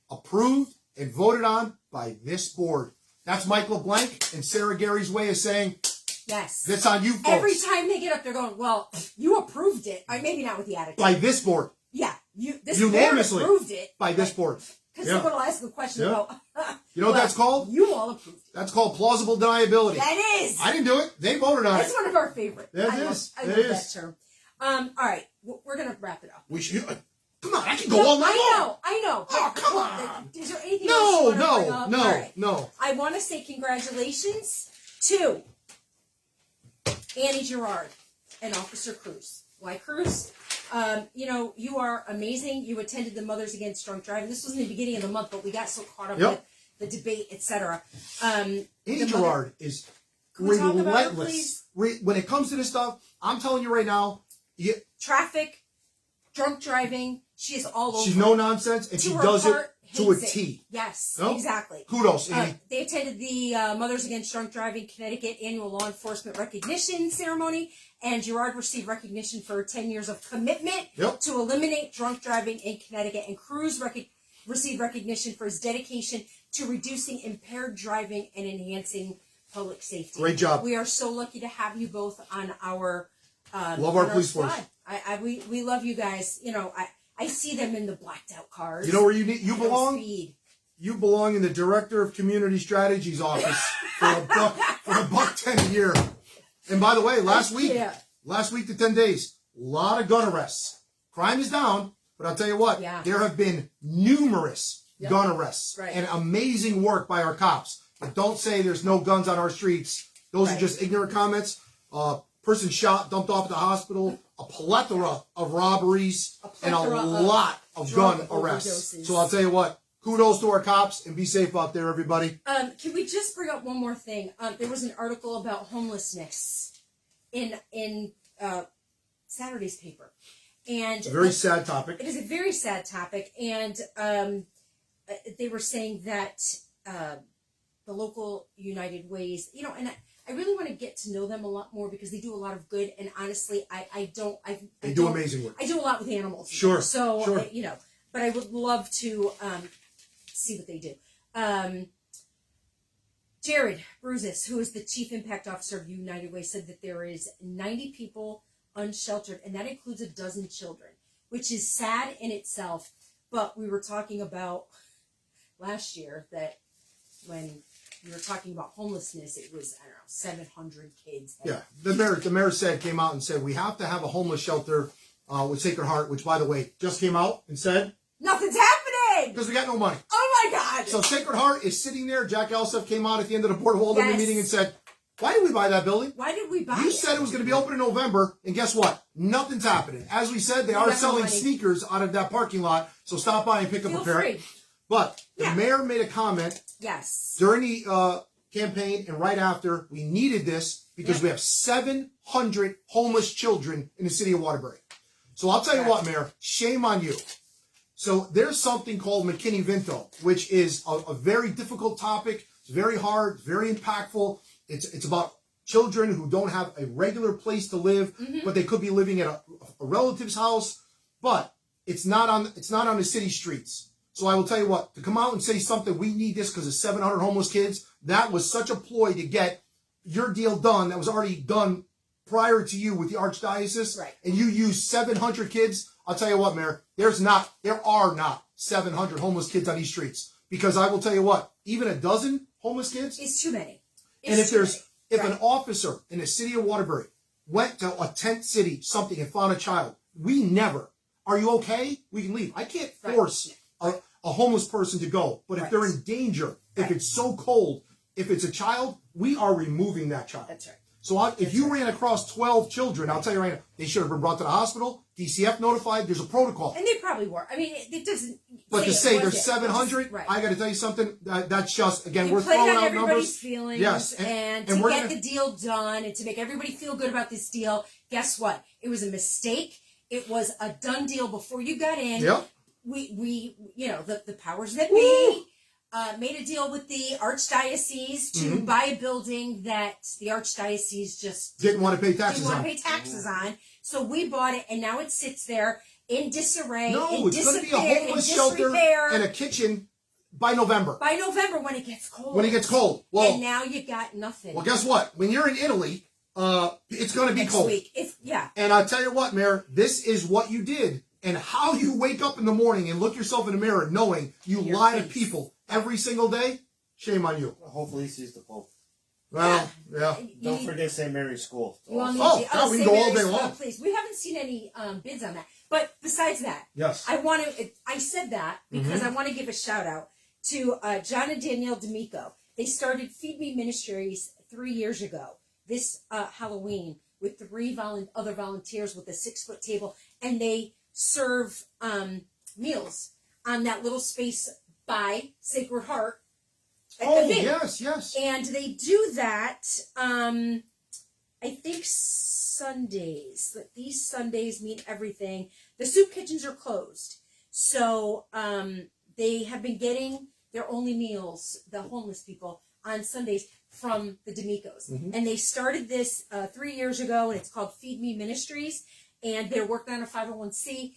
approved and voted on by this board. That's Mike LeBlanc and Sarah Gary's way of saying, yes, that's on you folks. Every time they get up, they're going, well, you approved it. Maybe not with the attitude. By this board. Yeah. This unanimously board approved it. By this board. Because someone will ask the question about, you know what that's called? You all approved it. That's called plausible deniability. That is. I didn't do it. They voted on it. That's one of our favorites. That I is. love that term. All right. We're going to wrap it up. We should. Come on, I can go all night long. I know. Oh, come on. Is there anything else you want to bring up? All right. No. I want to say congratulations to Annie Gerard and Officer Cruz. Why Cruz? You are amazing. You attended the Mothers Against Drunk Driving. This was in the beginning of the month, but we got so caught up with the debate, etc. Annie Gerard is relentless. When it comes to this stuff, I'm telling you right now, traffic, drunk driving, she is all over. She's no nonsense, and she does it to a T. Yes, no? Exactly. Kudos, Annie. They attended the Mothers Against Drunk Driving Connecticut Annual Law Enforcement Recognition Ceremony, and Gerard received recognition for 10 years of commitment to eliminate drunk driving in Connecticut, and Cruz received recognition for his dedication to reducing impaired driving and enhancing public safety. Great job. We are so lucky to have you both on our love our police force. We love you guys. I see them in the blacked out cars. You know where you belong? Speed. You belong in the Director of Community Strategies office for a buck 10 a year. And by the way, last week to 10 days, a lot of gun arrests. Crime is down, but I'll tell you what, there have been numerous gun arrests and amazing work by our cops. But don't say there's no guns on our streets. Those are just ignorant comments. Person shot, dumped off at the hospital, a plethora of robberies, and a lot of gun arrests. So I'll tell you what, kudos to our cops, and be safe out there, everybody. Can we just bring up one more thing? There was an article about homelessness in Saturday's paper. And it's a very sad topic. It is a very sad topic, and they were saying that the local United Ways, and I really want to get to know them a lot more because they do a lot of good. And honestly, they do amazing work. I do a lot with animals. Sure. So, but I would love to see what they do. Jared Bruzis, who is the Chief Impact Officer of United Way, said that there is 90 people unsheltered, and that includes 12 children, which is sad in itself. But we were talking about last year that when we were talking about homelessness, it was, 700 kids. The mayor came out and said we have to have a homeless shelter with Sacred Heart, which, by the way, just came out and said nothing's happening because we got no money. Oh my God! So Sacred Heart is sitting there. Jack Elsef came out at the end of the Board of Aldermen meeting and said, "Why did we buy that building? Why did we buy it? You said it was going to be open in November, and guess what? Nothing's happening. As we said, they are selling sneakers out of that parking lot, so stop by and pick up a pair." But the mayor made a comment during the campaign and right after. We needed this because we have 700 homeless children in the city of Waterbury. So I'll tell you what, Mayor, shame on you. So there's something called McKinney-Vento, which is a very difficult topic. It's very hard, very impactful. It's about children who don't have a regular place to live, but they could be living at a relative's house, but it's not on the city streets. So I will tell you what, to come out and say something, we need this because of 700 homeless kids, that was such a ploy to get your deal done that was already done prior to you with the Archdiocese, and you use 700 kids. I'll tell you what, Mayor, there are not 700 homeless kids on these streets, because I will tell you what, even 12 homeless kids is too many. And if an officer in the city of Waterbury went to a tent city, something, and found a child, are you okay? We can leave. I can't force a homeless person to go. But if they're in danger, if it's so cold, if it's a child, we are removing that child. That's right. So if you ran across 12 children, I'll tell you right now, they should have been brought to the hospital, DCF notified, there's a protocol. And they probably were. I mean, it doesn't... But to say there's 700, I got to tell you something, that's just, again, we're throwing out everybody's numbers. Feelings, yes. And to get the deal done and to make everybody feel good about this deal, guess what? It was a mistake. It was a done deal before you got in. Yep. We the powers that be made a deal with the Archdiocese to buy a building that the Archdiocese just didn't want to pay taxes on. So we bought it, and now it sits there in disarray. No, it's going to be a homeless shelter and a kitchen by November. By November, when it gets cold. Well, and now you got nothing. Well, guess what? When you're in Italy, it's going to be cold. Next week. And I'll tell you what, Mayor, this is what you did. And how you wake up in the morning and look yourself in the mirror knowing you lie to people every single day, shame on you. Well, hopefully he sees the Pope. Well, yeah. Don't forget St. Mary's School. We can go all day long. Please. We haven't seen any bids on that. But besides that, Yes. I said that because I want to give a shout out to John and Danielle D'Amico. They started Feed Me Ministries 3 years ago, this Halloween, with 3 other volunteers with a 6-foot table, and they serve meals on that little space by Sacred Heart. Oh, yes. And they do that, I think Sundays. These Sundays mean everything. The soup kitchens are closed. So they have been getting their only meals, the homeless people, on Sundays from the D'Amicos. And they started this 3 years ago, and it's called Feed Me Ministries. And they're working on a 501c.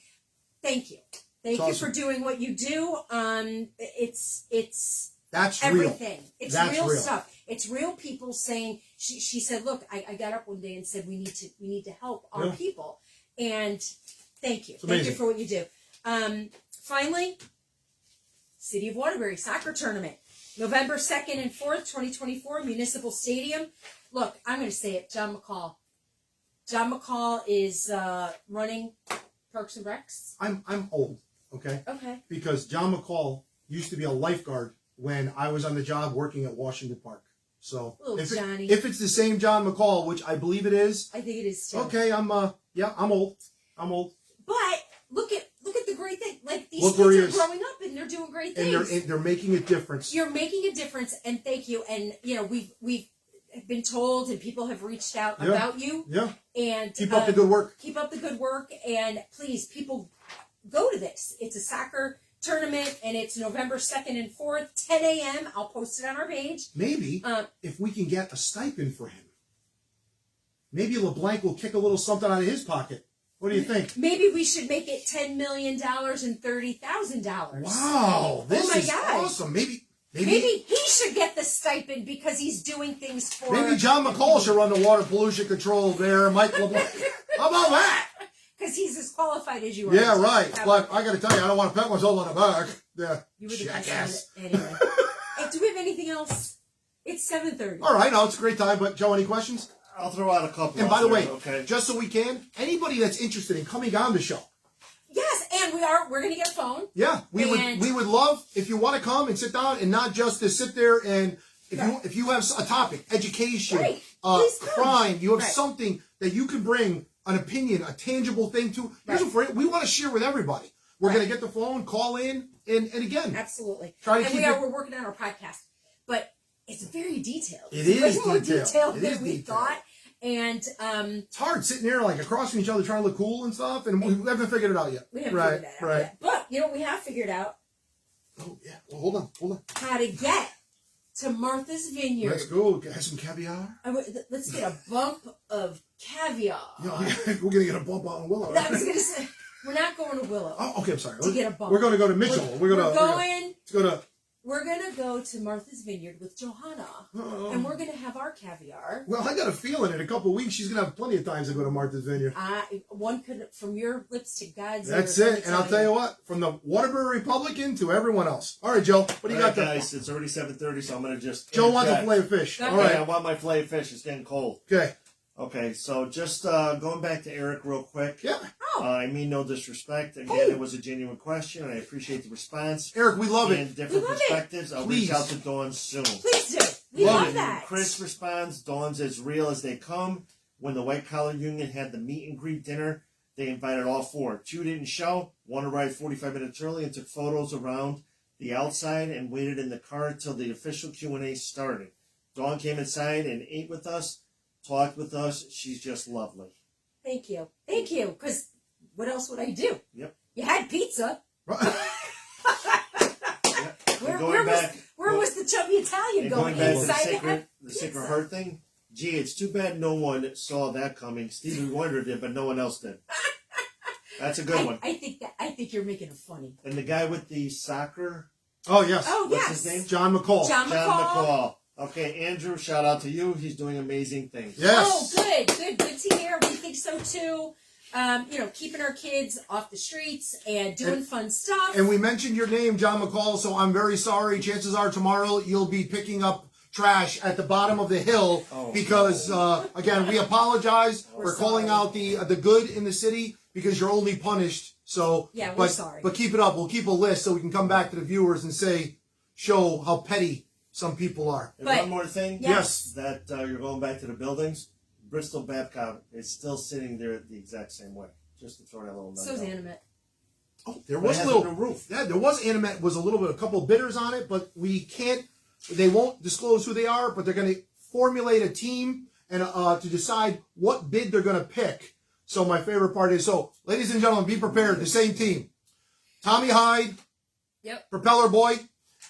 Thank you. Thank you for doing what you do. That's everything. Real. It's That's real stuff. It's real people saying. She said, "Look, I got up one day and said we need to help our people." And thank you, thank you for what you do. Finally, City of Waterbury soccer tournament, November 2nd and 4th, 2024, Municipal Stadium. Look, I'm going to say it. John McCall. John McCall is running Parks and Recs. I'm old. Okay. Because John McCall used to be a lifeguard when I was on the job working at Washington Park. So if it's the same John McCall, which I believe it is, I think it is too. Okay, I'm old. But look at the great thing. Like these Look kids are growing up and they're doing great things. And they're making a difference. You're making a difference, and thank you. And we've been told, and people have reached out about you. Yeah. And keep up the good work. Keep up the good work, and please, people, go to this. It's a soccer tournament, and it's November 2nd and 4th, 10 a.m. I'll post it on our page. Maybe if we can get a stipend for him, maybe LeBlanc will kick a little something out of his pocket. What do you think? Maybe we should make it $10 million and $30,000. Wow, this is gosh. awesome. Maybe he should get the stipend because he's doing things for. Maybe John McCall should run the water pollution control there. Mike LeBlanc. How about that? Because he's as qualified as you are. Yeah, right. But I got to tell you, I don't want to pat myself on the back. Yeah, you were the jackass. Anyway. Do we have anything else? It's 7:30. All right, no, it's a great time. But Joe, any questions? I'll throw out a couple. And by the way, okay, just so we can, anybody that's interested in coming on the show. Yes, and we're going to get a phone. Yeah, we would love if you want to come and sit down and not just to sit there and if you have a topic, education, crime, you have something that you can bring an opinion, a tangible thing to. We want to share with everybody. We're going to get the phone, call in, and again, absolutely. We're working on our podcast, but it's very detailed. It is way more detailed than we thought. And it's hard sitting there like across from each other trying to look cool and stuff, and we haven't figured it out yet. We haven't figured that out yet. But you know what we have figured out? Oh yeah. Well, hold on. How to get to Martha's Vineyard. Let's go. Have some caviar. Let's get a bump of caviar. Yeah, we're gonna get a bump on Willow. I was gonna say we're not going to Willow. Oh, okay. I'm sorry. To get a bump. We're going to go to Mitchell. We're gonna go to Martha's Vineyard with Johanna, and we're gonna have our caviar. Well, I got a feeling in a couple of weeks she's gonna have plenty of times to go to Martha's Vineyard. One could, from your lips to God's ears. That's it. And I'll tell you what, from the Waterbury Republican to everyone else. All right, Joe, what do you got there? Guys, it's already 7:30, so I'm gonna just. Joe wants a fillet of fish. Okay. All right, I want my fillet of fish. It's getting cold. Okay, so just going back to Eric real quick. Yeah. I mean no disrespect. Again, it was a genuine question. I appreciate the response. Eric, we love it. And different perspectives. I'll reach out to Dawn soon. Please do. We love that. Chris responds, Dawn's as real as they come. When the White Collar Union had the meet and greet dinner, they invited all 4. 2 didn't show. 1 arrived 45 minutes early and took photos around the outside and waited in the car until the official Q&A started. Dawn came inside and ate with us. Talked with us. She's just lovely. Thank you. Because what else would I do? Yep. You had pizza. Where was the chubby Italian going back inside to the Sacred Heart thing? Gee, it's too bad no one saw that coming. Stevie Wonder did, but no one else did. That's a good one. I think you're making it funny. And the guy with the soccer. Oh yes. What's his name? John McCall. John McCall. Okay, Andrew, shout out to you. He's doing amazing things. Yes. Oh, good to hear. We think so too. Keeping our kids off the streets and doing fun stuff. And we mentioned your name, John McCall, so I'm very sorry. Chances are tomorrow you'll be picking up trash at the bottom of the hill because, again, we apologize for calling out the good in the city. because you're only punished. So, Yeah, we're but, sorry. But keep it up. We'll keep a list so we can come back to the viewers and show how petty some people are. And But- one more thing. Yes. That you're going back to the buildings. Bristol Babcock is still sitting there the exact same way. Just to throw that little note So's out. Animate. Oh, there But was it a has little a new roof. Yeah, there was Animate was a couple of bidders on it, but they won't disclose who they are, but they're going to formulate a team and to decide what bid they're going to pick. So my favorite part is, ladies and gentlemen, be prepared. The same team. Tommy Hyde. Yep. Propeller Boy.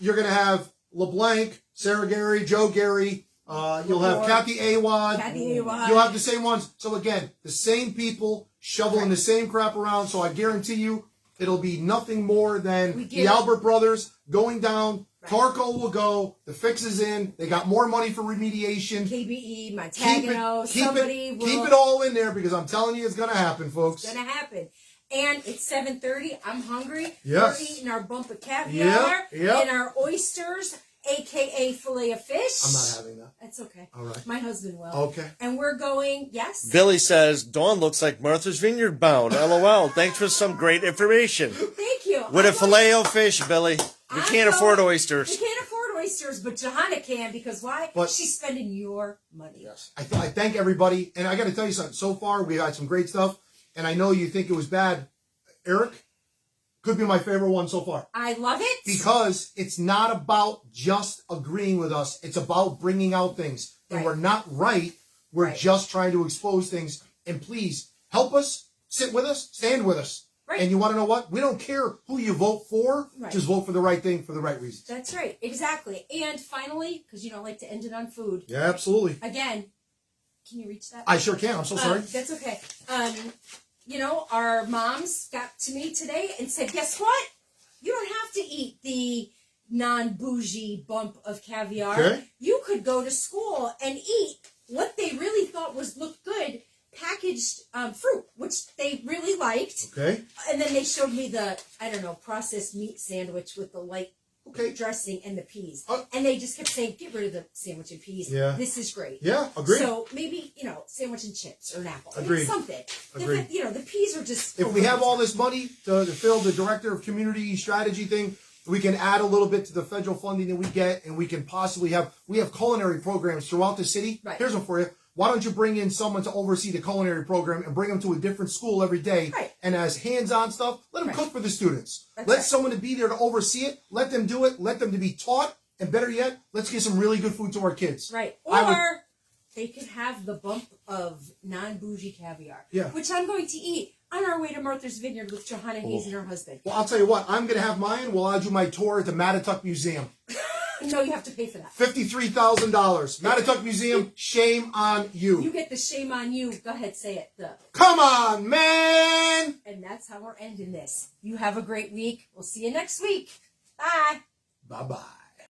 You're going to have LeBlanc, Sarah Gary, Joe Gary. You'll have Kathy Awad. You'll have the same ones. So again, the same people shoveling the same crap around. So I guarantee you, it'll be nothing more than the Albert brothers going down. Right. Tarco will go. The fix is in. They got more money for remediation. KBE, Montagano, keep it all in there because I'm telling you, it's going to happen, folks. It's going to happen. And it's 7:30. I'm hungry. Yes. We're eating our bump of caviar and our oysters, a.k.a. fillet of fish. I'm not having that. That's okay. All right. My husband will. Okay. And we're going, yes? Billy says, Dawn looks like Martha's Vineyard bound. LOL. Thanks for some great information. Thank you. With a filet of fish, Billy. We can't afford oysters. We can't afford oysters, but Johanna can because why? She's spending your money. Yes. I thank everybody. And I got to tell you something. So far, we had some great stuff. And I know you think it was bad. Eric could be my favorite one so far. I love it. Because it's not about just agreeing with us. It's about bringing out things. And we're not right. We're just trying to expose things. And please, help us, sit with us, stand with us. Right. And you want to know what? We don't care who you vote for. Right. Just vote for the right thing for the right reasons. That's right. Exactly. And finally, because you don't like to end it on food. Yeah, absolutely. Again, can you reach that? I sure can. I'm so sorry. That's okay. You know, our moms got to me today and said, guess what? You don't have to eat the non-bougie bump of caviar. Okay. You could go to school and eat what they really thought looked good, packaged fruit, which they really liked. Okay. And then they showed me the, processed meat sandwich with the light dressing and the peas. And they just kept saying, get rid of the sandwich and peas. Yeah. This is great. Yeah, agreed. So maybe, sandwich and chips or an apple. Agreed. Something. Agreed. The peas are just... If we have all this money to fill the Director of Community Strategy thing, we can add a little bit to the federal funding that we get, and we can possibly we have culinary programs throughout the city. Right. Here's one for you. Why don't you bring in someone to oversee the culinary program and bring them to a different school every day? Right. And as hands-on stuff, let them cook for the students. Let someone to be there to oversee it. Let them do it. Let them to be taught. And better yet, let's get some really good food to our kids. Right. Or they could have the bump of non-bougie caviar, which I'm going to eat on our way to Martha's Vineyard with Johanna Hayes and her husband. Well, I'll tell you what. I'm going to have mine while I do my tour at the Mattatuck Museum. No, you have to pay for that. $53,000. Mattatuck Museum, shame on you. You get the shame on you. Go ahead, say it. Come on, man! And that's how we're ending this. You have a great week. We'll see you next week. Bye. Bye-bye.